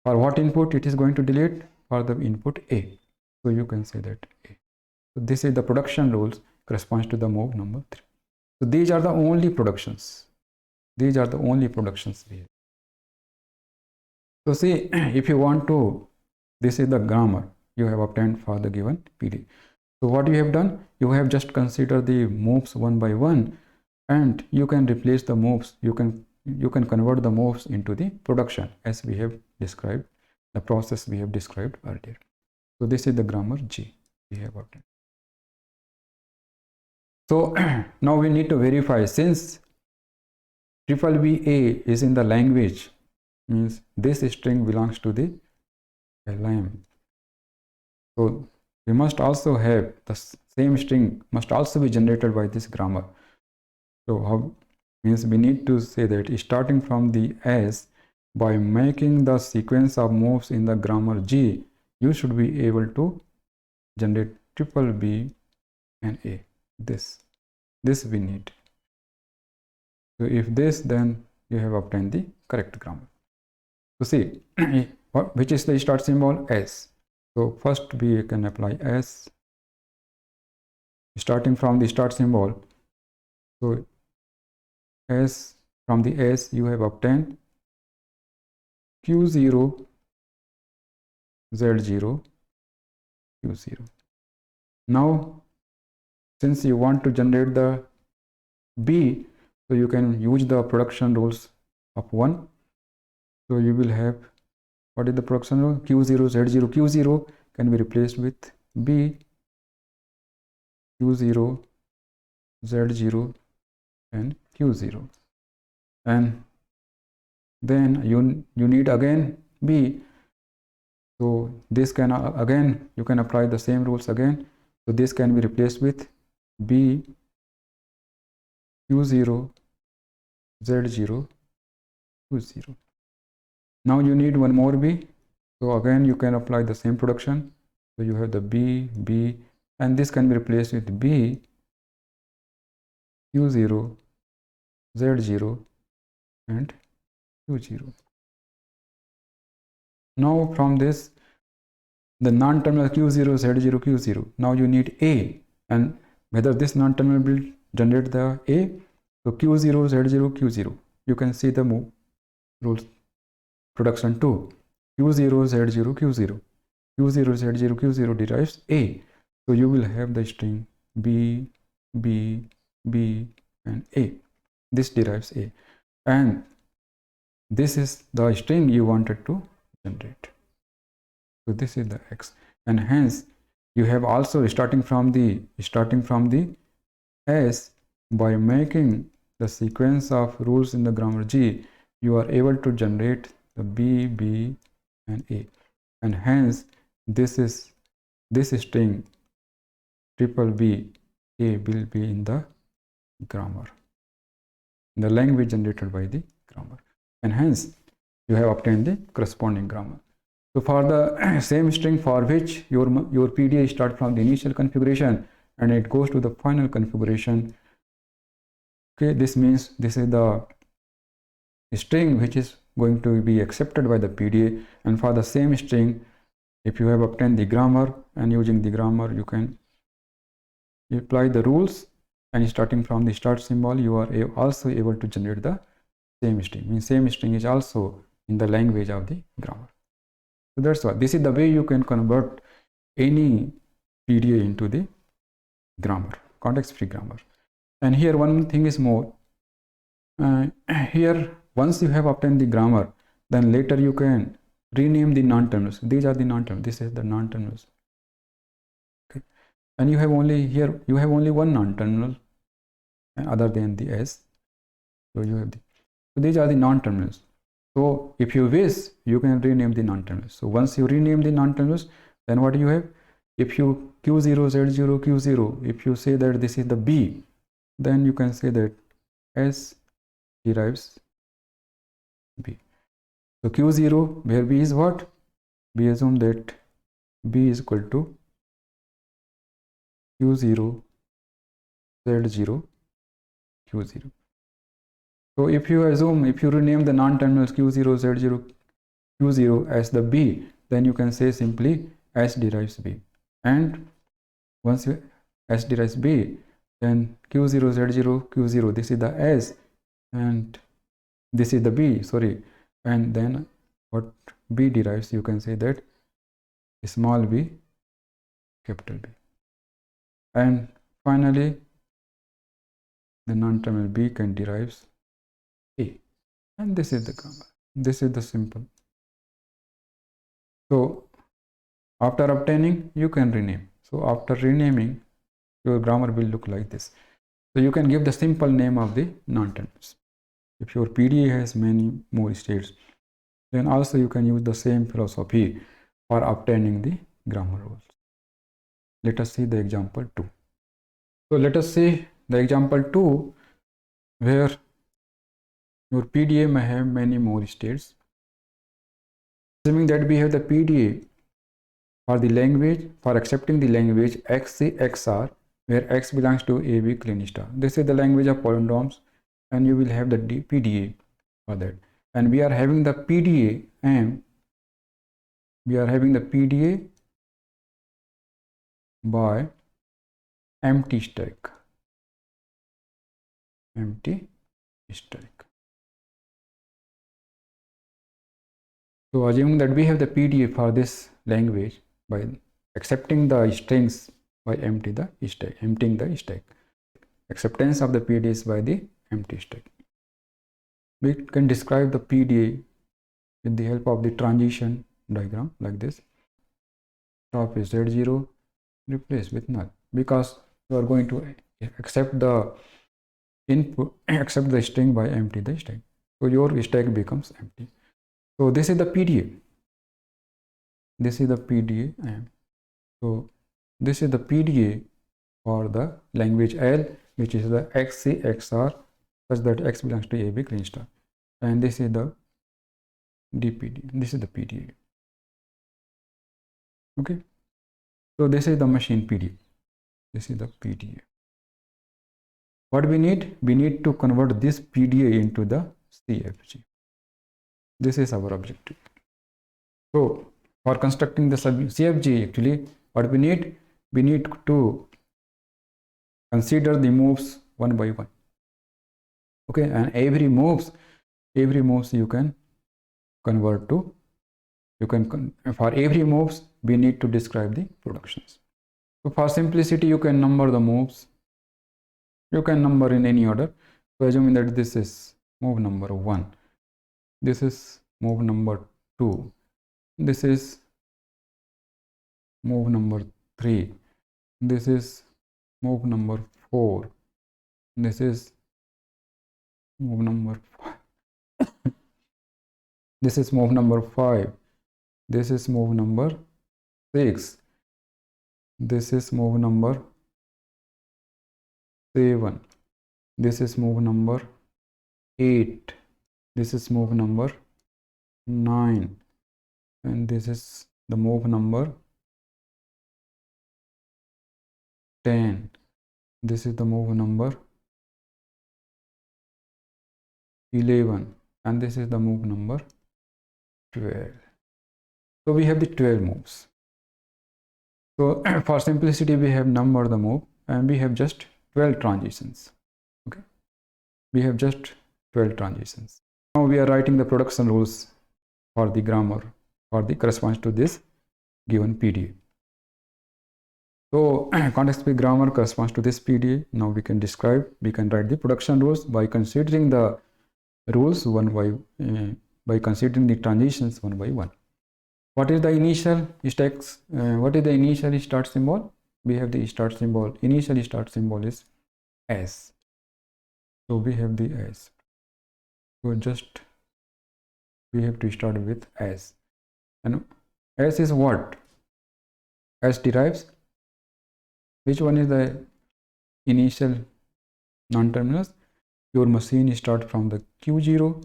For what input it is going to delete? For the input A. So you can say that A. So this is the production rules corresponds to the move number 3. So these are the only productions. These are the only productions we have. So see, if you want to, this is the grammar you have obtained for the given PD. So what you have done, you have just considered the moves one by one, and you can replace the moves, you can convert the moves into the production as we have described, the process we have described earlier. So this is the grammar G we have obtained. So now we need to verify, since BBA is in the language, means this string belongs to the LM. So we must also have the same string must also be generated by this grammar. So how means we need to say that starting from the S, by making the sequence of moves in the grammar G, you should be able to generate BBB and A. This we need. So if this, then you have obtained the correct grammar. So see, which is the start symbol? S. So first we can apply S, starting from the start symbol. So S, from the S you have obtained Q0, Z0, Q0. Now since you want to generate the B, so you can use the production rules of 1. So you will have, what is the production rule? Q0, Z0, Q0 can be replaced with B, Q0, Z0 and Q0. And then you need again B. So this can again, you can apply the same rules again. So this can be replaced with B, Q0, Z0, Q0. Now you need one more B. So again you can apply the same production. So you have the B, B, and this can be replaced with B, Q0, Z0 and Q0. Now from this, the non-terminal Q0, Z0, Q0, now you need A, and whether this non-terminal will generate the A. So Q0, Z0, Q0, you can see the move rules production 2, Q0, Z0, Q0, Q0, Z0, Q0 derives A. So you will have the string B, B, B and A. This derives A, and this is the string you wanted to generate. So this is the X, and hence you have also starting from the S, by making the sequence of rules in the grammar G, you are able to generate the B, B and A, and hence this string BBB A will be in the grammar, in the language generated by the grammar, and hence you have obtained the corresponding grammar. So for the same string for which your PDA starts from the initial configuration and it goes to the final configuration, okay, this means this is the string which is going to be accepted by the PDA. And for the same string, if you have obtained the grammar, and using the grammar you can apply the rules, and starting from the start symbol you are also able to generate the same string. Means same string is also in the language of the grammar. So that's why this is the way you can convert any PDA into the grammar, context free grammar. And here one thing is more, here once you have obtained the grammar, then later you can rename the non-terminals. These are the non-terminals. This is the non-terminals. Okay, and you have only here, you have only one non-terminal other than the S. So you have the, so these are the non-terminals. So if you wish, you can rename the non-terminals. So once you rename the non-terminals, then what you have? If you Q0, Z0, Q0, if you say that this is the B, then you can say that S derives B. So Q0, where B is what? We assume that B is equal to Q0, Z0, Q0. So if you assume, if you rename the non-terminals Q0, Z0, Q0 as the B, then you can say simply S derives B. And once you S derives B, then Q0, Z0, Q0, this is the S and this is the B, sorry. And then what B derives, you can say that small b, capital B. And finally, the non-terminal B can derives A. And this is the grammar. This is the simple. So after obtaining, you can rename. So after renaming, your grammar will look like this. So you can give the simple name of the non-terminals. If your PDA has many more states, then also you can use the same philosophy for obtaining the grammar rules. Let us see the example 2. So let us see the example 2 where your PDA may have many more states. Assuming that we have the PDA for the language, for accepting the language XCXR, where X belongs to AB clean star. This is the language of polydromes, and you will have the PDA for that. And we are having the PDA and we are having the PDA by empty stack. Empty stack. So assuming that we have the PDA for this language by accepting the strings by emptying the stack. Acceptance of the PDA is by the empty stack. We can describe the PDA with the help of the transition diagram like this. Top is Z0, replace with null, because you are going to accept the input, accept the string by empty the stack. So your stack becomes empty. So this is the PDA. This is the PDA, and so this is the PDA for the language L, which is the XCXR, such that X belongs to AB clean star, and this is the DPD. This is the PDA. Okay. So this is the machine PDA. This is the PDA. What we need? We need to convert this PDA into the CFG. This is our objective. So for constructing the CFG, actually, what we need to consider the moves one by one. Okay, and every moves you can convert to. For every moves we need to describe the productions. So for simplicity, you can number the moves. You can number in any order. So assuming that this is move number 1, this is move number 2, this is move number 3, this is move number 4, this is move number 5, this is move number 5, this is move number 6, this is move number 7, this is move number 8, this is move number 9, and this is the move number 10. This is the move number 11, and this is the move number 12. So we have the 12 moves. So for simplicity, we have numbered the move, and we have just 12 transitions. Okay, we have just 12 transitions. Now we are writing the production rules for the grammar for the corresponds to this given PDA. So context-free grammar corresponds to this PDA. Now we can write the production rules by considering the rules by considering the transitions one by one. What is the initial stacks? What is the initial start symbol? We have the start symbol. Initial start symbol is S. So we have the S. So just we have to start with S. And S is what? S derives. Which one is the initial non-terminus? Your machine start from the Q0.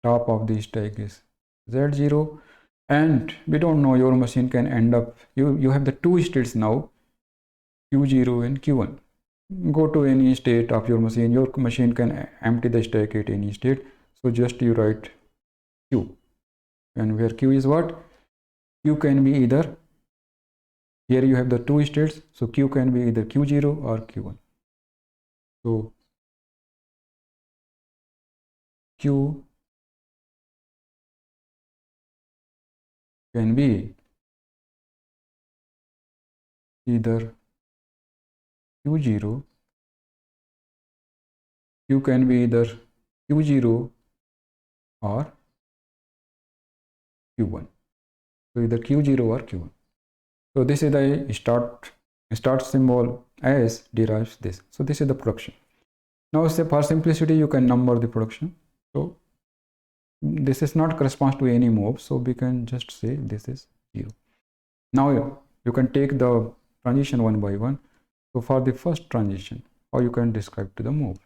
Top of the stack is Z0. And we don't know, your machine can end up, you have the two states now, Q0 and Q1. Go to any state of your machine can empty the stack at any state. So just you write Q, and where Q is what? Q can be either, here you have the two states, so Q can be either Q0 or Q1. So Q can be either Q0, Q can be either Q0 or Q1. So either Q0 or Q1. So this is the start symbol S derives this. So this is the production. Now say for simplicity you can number the production. So this is not corresponds to any move. So we can just say this is 0. Now you can take the transition one by one. So for the first transition, how you can describe to the move.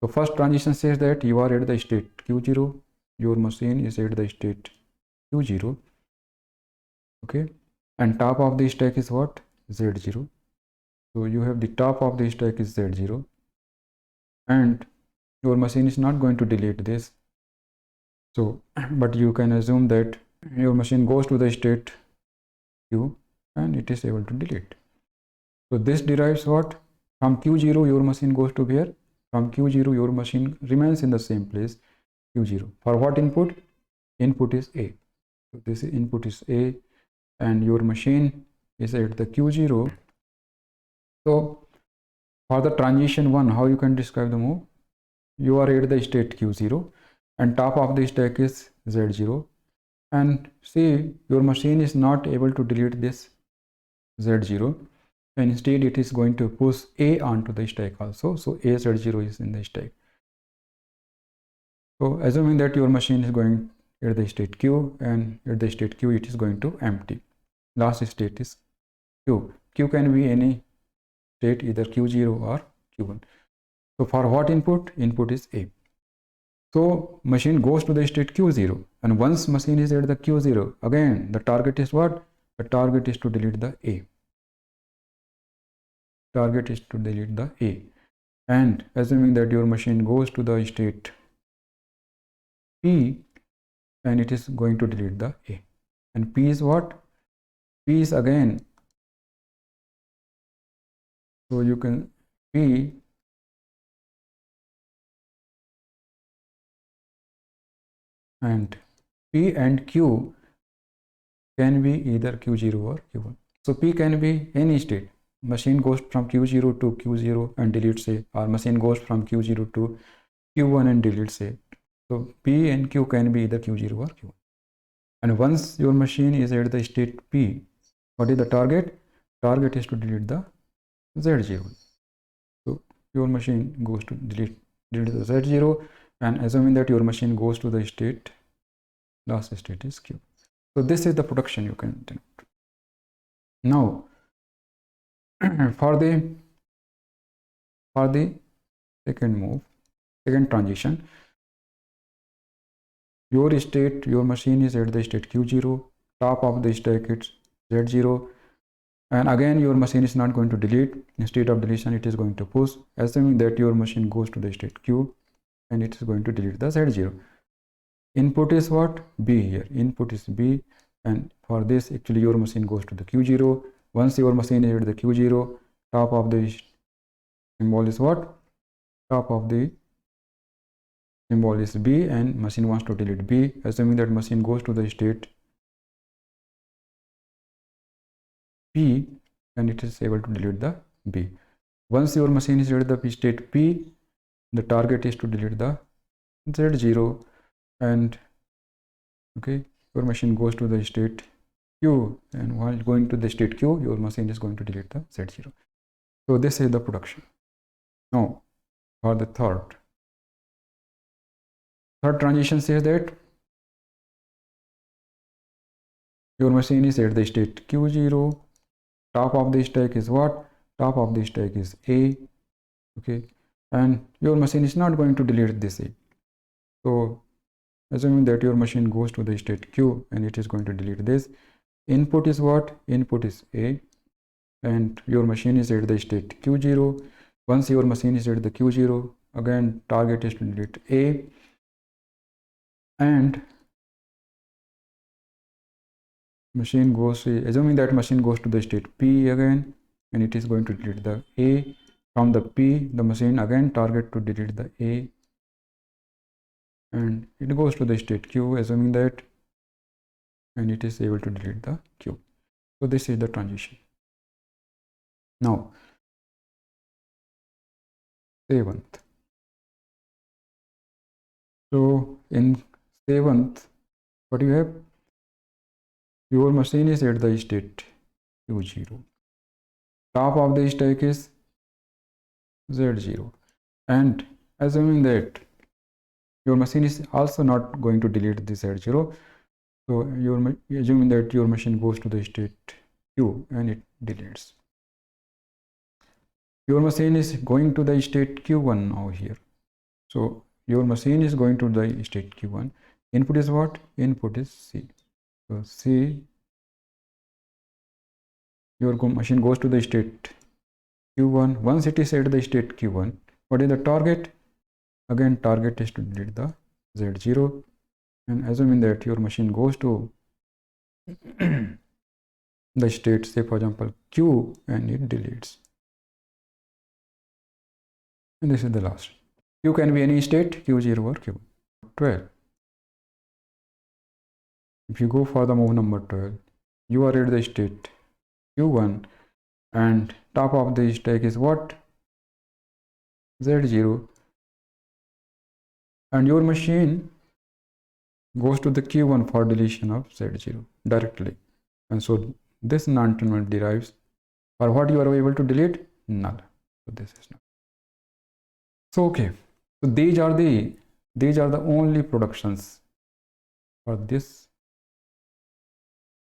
So first transition says that you are at the state Q0, your machine is at the state Q0, okay, and top of the stack is what? Z0. So you have the top of the stack is Z0, and your machine is not going to delete this. So, but you can assume that your machine goes to the state Q and it is able to delete. So this derives what? From Q0 your machine goes to where? From Q0 your machine remains in the same place, Q0. For what input? Input is A. So this input is A and your machine is at the Q0. So for the transition 1, how you can describe the move? You are at the state Q0 and top of the stack is Z0, and see your machine is not able to delete this Z0, and instead it is going to push A onto the stack also. So A Z0 is in the stack. So assuming that your machine is going at the state Q, and at the state Q it is going to empty. Last state is Q. Q can be any state, either Q0 or Q1. So for what input? Input is A. So machine goes to the state Q0, and once machine is at the Q0, again the target is what? The target is to delete the A. Target is to delete the A. And assuming that your machine goes to the state P, and it is going to delete the A. And P is what? P is again, so you can P and P and Q can be either Q0 or Q1. So P can be any state. Machine goes from Q0 to Q0 and deletes A, or machine goes from Q0 to Q1 and deletes A. So P and Q can be either Q0 or Q1. And once your machine is at the state P, what is the target? Target is to delete the Z0. So your machine goes to delete the Z0, and assuming that your machine goes to the state, last state is Q. So this is the production you can denote. Now for the second move, second transition, your machine is at the state Q0, top of the stack it's Z0, and again your machine is not going to delete. Instead of deletion it is going to push, assuming that your machine goes to the state Q and it is going to delete the Z0. Input is what? B here. Input is B, and for this actually your machine goes to the Q0. Once your machine is at the Q0, top of the symbol is what? Top of the symbol is B, and machine wants to delete B. Assuming that machine goes to the state P, and it is able to delete the B. Once your machine is at the state P, the target is to delete the Z0, and okay, your machine goes to the state Q, and while going to the state Q, your machine is going to delete the Z0. So this is the production. Now for the third transition says that your machine is at the state Q0. Top of the stack is what? Top of the stack is A. Okay, and your machine is not going to delete this A. So assuming that your machine goes to the state Q and it is going to delete this. Input is what? Input is A, and your machine is at the state Q0. Once your machine is at the Q0, again target is to delete A, and machine goes, assuming that machine goes to the state P again, and it is going to delete the A. From the P, the machine again target to delete the A, and it goes to the state Q, assuming that, and it is able to delete the Q. So this is the transition. Now 7th. So in 7th, what you have? Your machine is at the state Q0. Top of the stack is Z0, and assuming that your machine is also not going to delete this Z0, so you're assuming that your machine goes to the state Q and it deletes. Your machine is going to the state Q1 now here. So your machine is going to the state Q1. Input is what? Input is C. So C, your machine goes to the state Q1. Once it is at the state Q1, what is the target? Again, target is to delete the Z0, and assuming that your machine goes to the state, say for example Q, and it deletes. And this is the last. Q can be any state, Q0 or Q1. 12. If you go for the move number 12, you are at the state Q1, and top of the stack is what? Z0, and your machine goes to the Q1 for deletion of Z0 directly, and so this non-terminal derives, or what you are able to delete? Null. So this is null. So okay, so these are the only productions for this.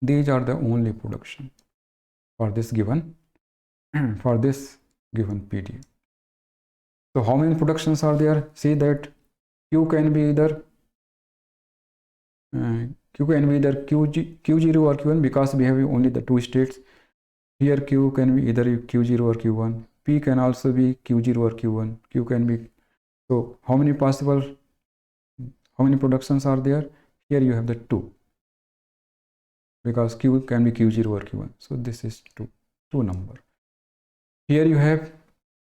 These are the only production for this given PDA. So how many productions are there? See that Q can be either Q0 or Q1, because we have only the two states. Here Q can be either Q0 or Q1. P can also be Q0 or Q1. Q can be. So how many productions are there? Here you have the 2, because Q can be Q0 or Q1. So this is 2 number. Here you have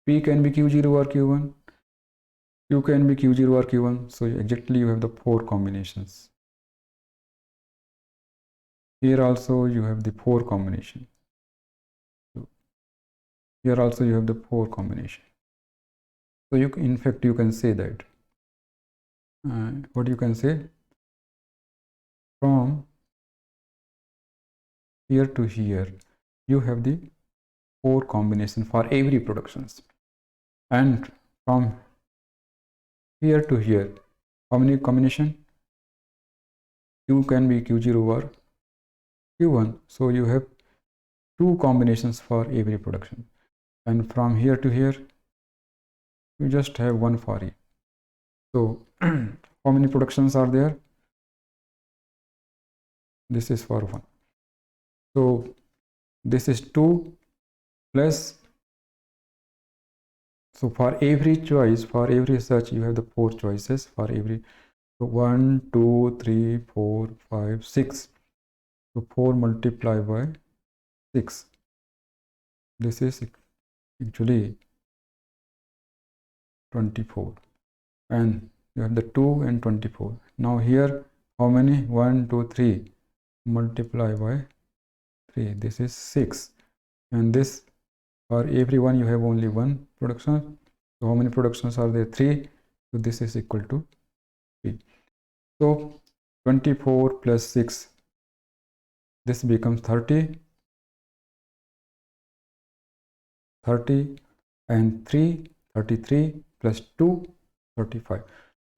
P can be Q0 or Q1. Q can be Q0 or Q1. So exactly you have the 4 combinations. Here also you have the 4 combination. Here also you have the 4 combination. So in fact you can say that what you can say, from here to here you have the 4 combination for every productions, and from here to here how many combination? Q can be Q0 or Q1, so you have 2 combinations for every production, and from here to here you just have 1 for each. So how many productions are there? This is for 1. So this is 2 plus, so for every choice, for every search you have the 4 choices for every. So 1 2 3 4 5 6. So 4 multiplied by 6, this is actually 24, and you have the 2 and 24. Now here how many? 1 2 3 multiply by 3, this is 6, and this, for every one you have only 1 production. So how many productions are there? 3. So this is equal to 3. So 24 plus 6, this becomes 30, 30 and 3, 33 plus 2, 35.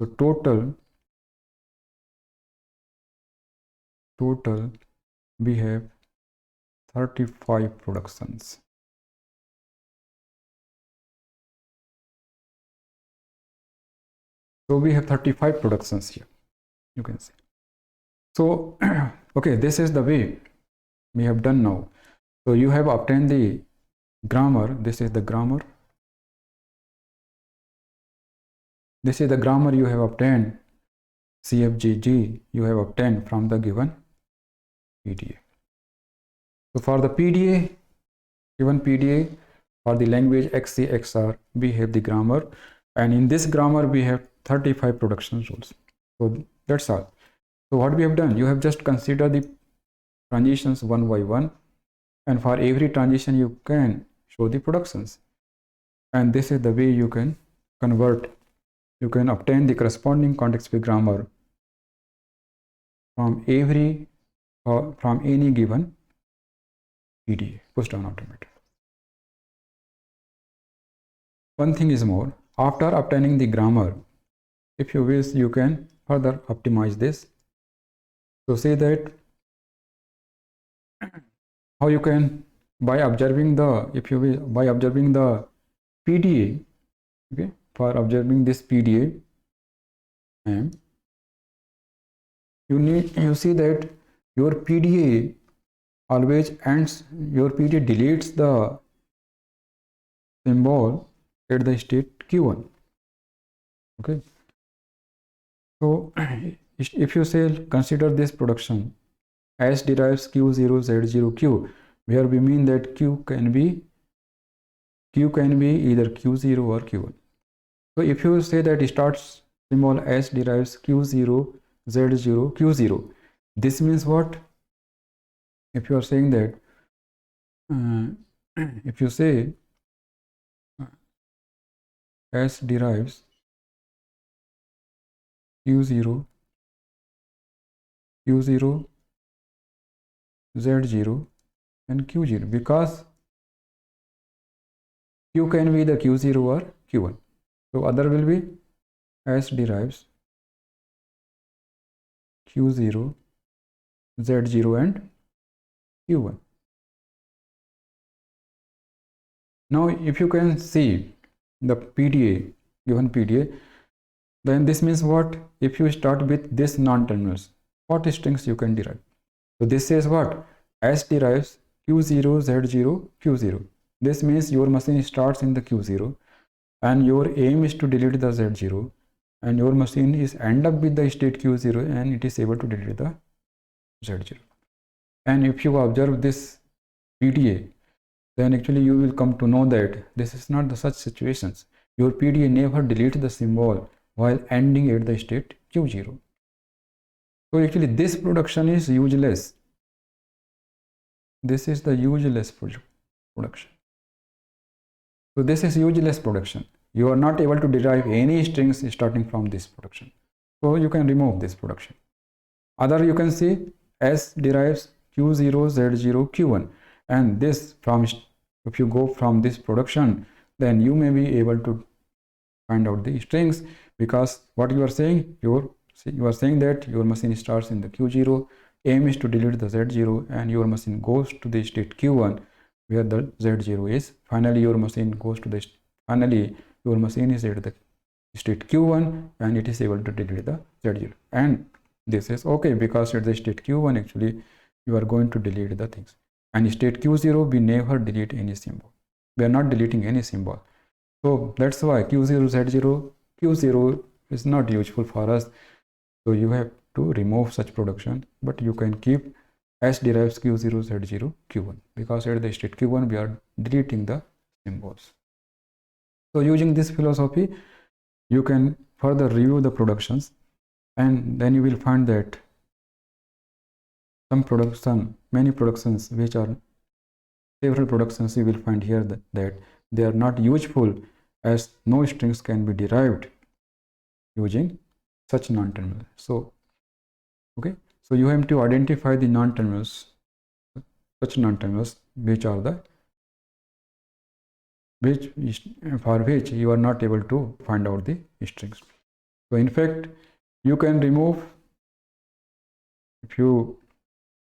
So total we have 35 productions. So we have 35 productions here, you can see. So okay, this is the way we have done now. So you have obtained the grammar. This is the grammar. This is the grammar you have obtained. CFG you have obtained from the given PDA. So for the PDA, given PDA, for the language XC XR, we have the grammar, and in this grammar we have 35 production rules. So that's all. So what we have done, you have just considered the transitions one by one, and for every transition you can show the productions, and this is the way you can convert, you can obtain the corresponding context-free grammar from any given PDA, Pushdown Automaton. One thing is more, after obtaining the grammar, if you wish, you can further optimize this. So say that how you can, by observing the, if you will, by observing the PDA, okay, for observing this PDA, and you see that your PDA always ends, your PDA deletes the symbol at the state Q1. Okay. So if you say consider this production S derives Q0 Z0 Q, where we mean that Q can be either Q0 or Q1. So if you say that it starts symbol S derives Q0 Z0 Q0, this means what? If you are saying that if you say S derives Q0 Z0 and Q0, because Q can be the Q0 or Q1. So other will be S derives Q0 Z0 and Q1. Now if you can see the PDA, given PDA, then this means what? If you start with this non-terminals, what strings you can derive? So this says what? S derives Q0 Z0 Q0. This means your machine starts in the Q0 and your aim is to delete the Z0, and your machine is end up with the state Q0 and it is able to delete the Z0. And if you observe this PDA, then actually you will come to know that this is not the such situations. Your PDA never deletes the symbol while ending at the state Q0. So actually this production is useless. This is the useless production. So this is useless production. You are not able to derive any strings starting from this production. So you can remove this production. Other you can see S derives Q0 Z0 Q1, and this from, if you go from this production, then you may be able to find out the strings, because what you are saying, you are saying that your machine starts in the Q0, aim is to delete the Z0, and your machine goes to the state Q1 where the Z0 is. Finally your machine goes to the, finally your machine is at the state Q1 and it is able to delete the Z0, and this is okay, because at the state Q1 actually you are going to delete the things, and state Q0 we never delete any symbol, we are not deleting any symbol. So that's why Q0 Z0 Q0 is not useful for us. So you have to remove such production, but you can keep S derives Q0 Z0 Q1, because at the state Q1 we are deleting the symbols. So using this philosophy, you can further review the productions, and then you will find that some production, many productions, which are several productions, you will find here that they are not useful, as no strings can be derived using such non-terminal. So okay, so you have to identify the non-terminals, such non-terminals which are the for which you are not able to find out the strings. So in fact, you can remove, if you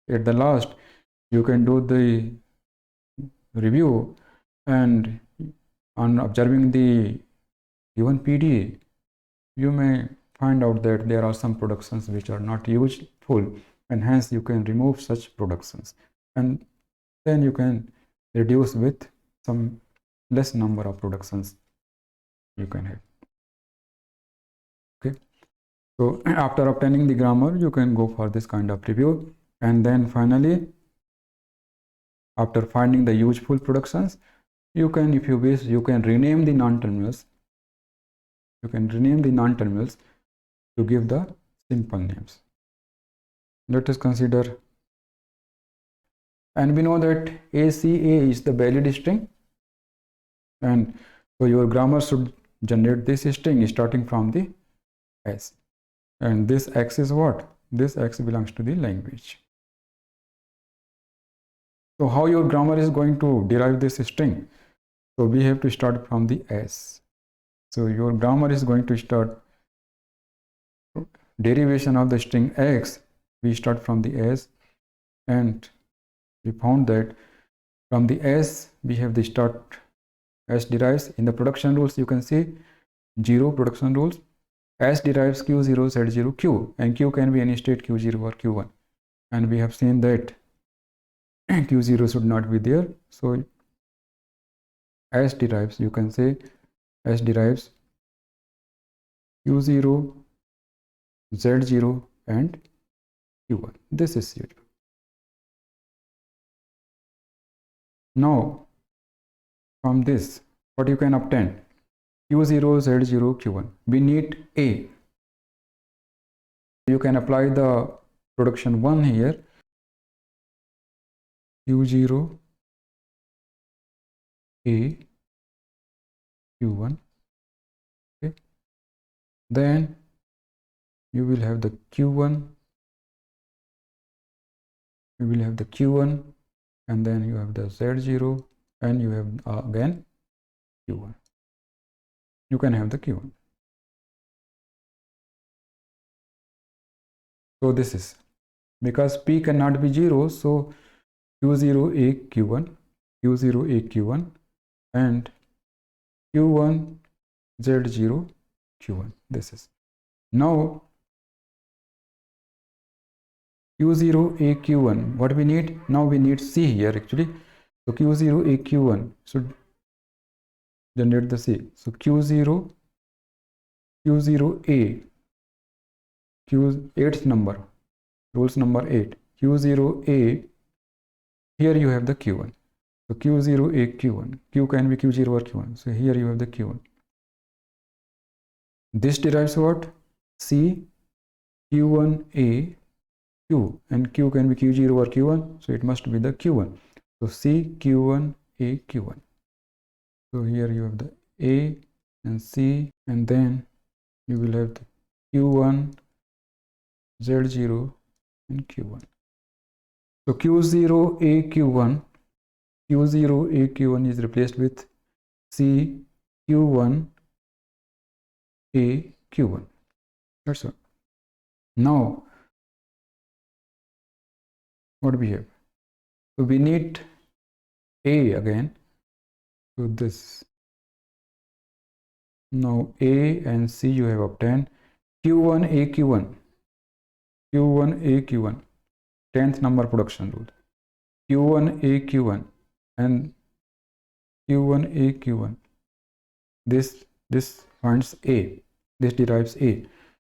at the last you can do the review, and on observing the given PDA, you may find out that there are some productions which are not useful, and hence you can remove such productions, and then you can reduce with some less number of productions you can have. Okay, so after obtaining the grammar, you can go for this kind of review, and then finally, after finding the useful productions, you can, if you wish, you can rename the non-terminals. You can rename the non-terminals to give the simple names. Let us consider, and we know that ACA is the valid string, and so your grammar should generate this string starting from the S, and this X is what? This X belongs to the language. So how your grammar is going to derive this string? So we have to start from the S. So your grammar is going to start derivation of the string X. We start from the S, and we found that from the S we have the start S derives. In the production rules you can see 0 production rules. S derives Q0, Z0, Q, and Q can be any state Q0 or Q1, and we have seen that Q0 should not be there. So S derives, you can say S derives Q0, Z0 and Q1. This is usual. Now from this, what you can obtain? Q0, Z0, Q1. We need A. You can apply the production 1 here. Q0, A, Q1. Okay. Then you will have the Q1. You will have the Q1, and then you have the Z0, and you have again Q1. You can have the Q1. So this is, because P cannot be 0, so Q0 A Q1, Q0 A Q1, and Q1 Z0 Q1. This is. Now Q0 A Q1, what we need? Now we need C here actually. So Q0 A Q1 should generate the C. So Q0 A, Q 8th number, rules number 8, Q0 A, here you have the Q1. So Q0 A Q1, Q can be Q0 or Q1. So here you have the Q1. This derives what? C, Q1 A, Q, and Q can be Q0 or Q1. So it must be the Q1. So C, Q1 A, Q1. So here you have the A and C, and then you will have the Q1, Z0 and Q1. So Q0 A Q1, Q0 A Q1 is replaced with C, Q1 A Q1. That's all. Now what we have? So we need A again. So this, now A and C you have obtained. Q1 A Q1, Q1 A Q1, 10th number production rule. Q1 A Q1 and Q1 A Q1. This finds A. This derives A.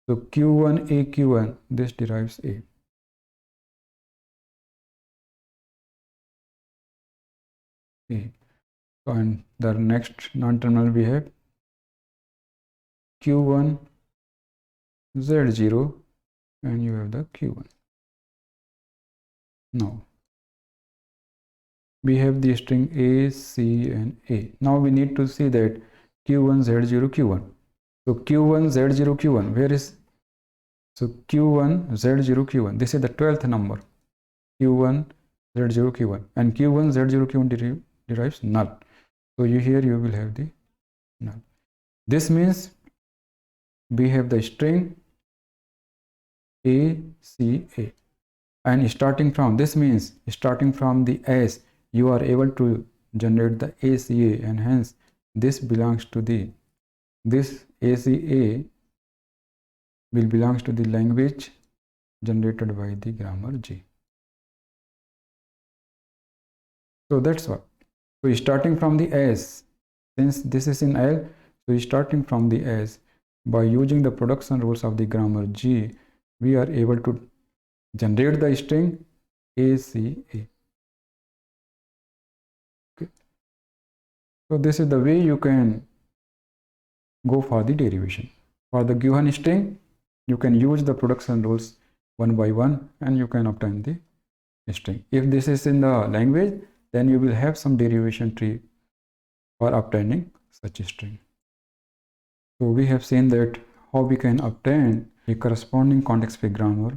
So Q1 A Q1, this derives A. A. So and the next non-terminal we have Q1 Z0, and you have the Q1. Now we have the string A, C and A. Now we need to see that Q1 Z0 Q1. So Q1 Z0 Q1, where is? So Q1 Z0 Q1, Q1 A Q1, Q1 Z0 Q1. So Q1 Z0 Q1, Q1 Z0 Q1, Q1 A Q1, Q1 Z0 Q1. So Q1 Z0 Q1, this is the 12th number, Q1 Z0 Q1, and Q1 Z0 Q1 derives null. So here you will have the null. This means we have the string ACA, and starting from this means starting from the S, you are able to generate the ACA, and hence this belongs to the, this ACA will belongs to the language generated by the grammar G. So that's what. So starting from the S, since this is in L, so starting from the S, by using the production rules of the grammar G, we are able to generate the string ACA. Okay. So this is the way you can go for the derivation. For the given string, you can use the production rules one by one and you can obtain the string. If this is in the language, then you will have some derivation tree for obtaining such a string. So we have seen that how we can obtain a corresponding context-free grammar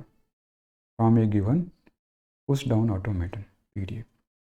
from a given push-down automaton PDF.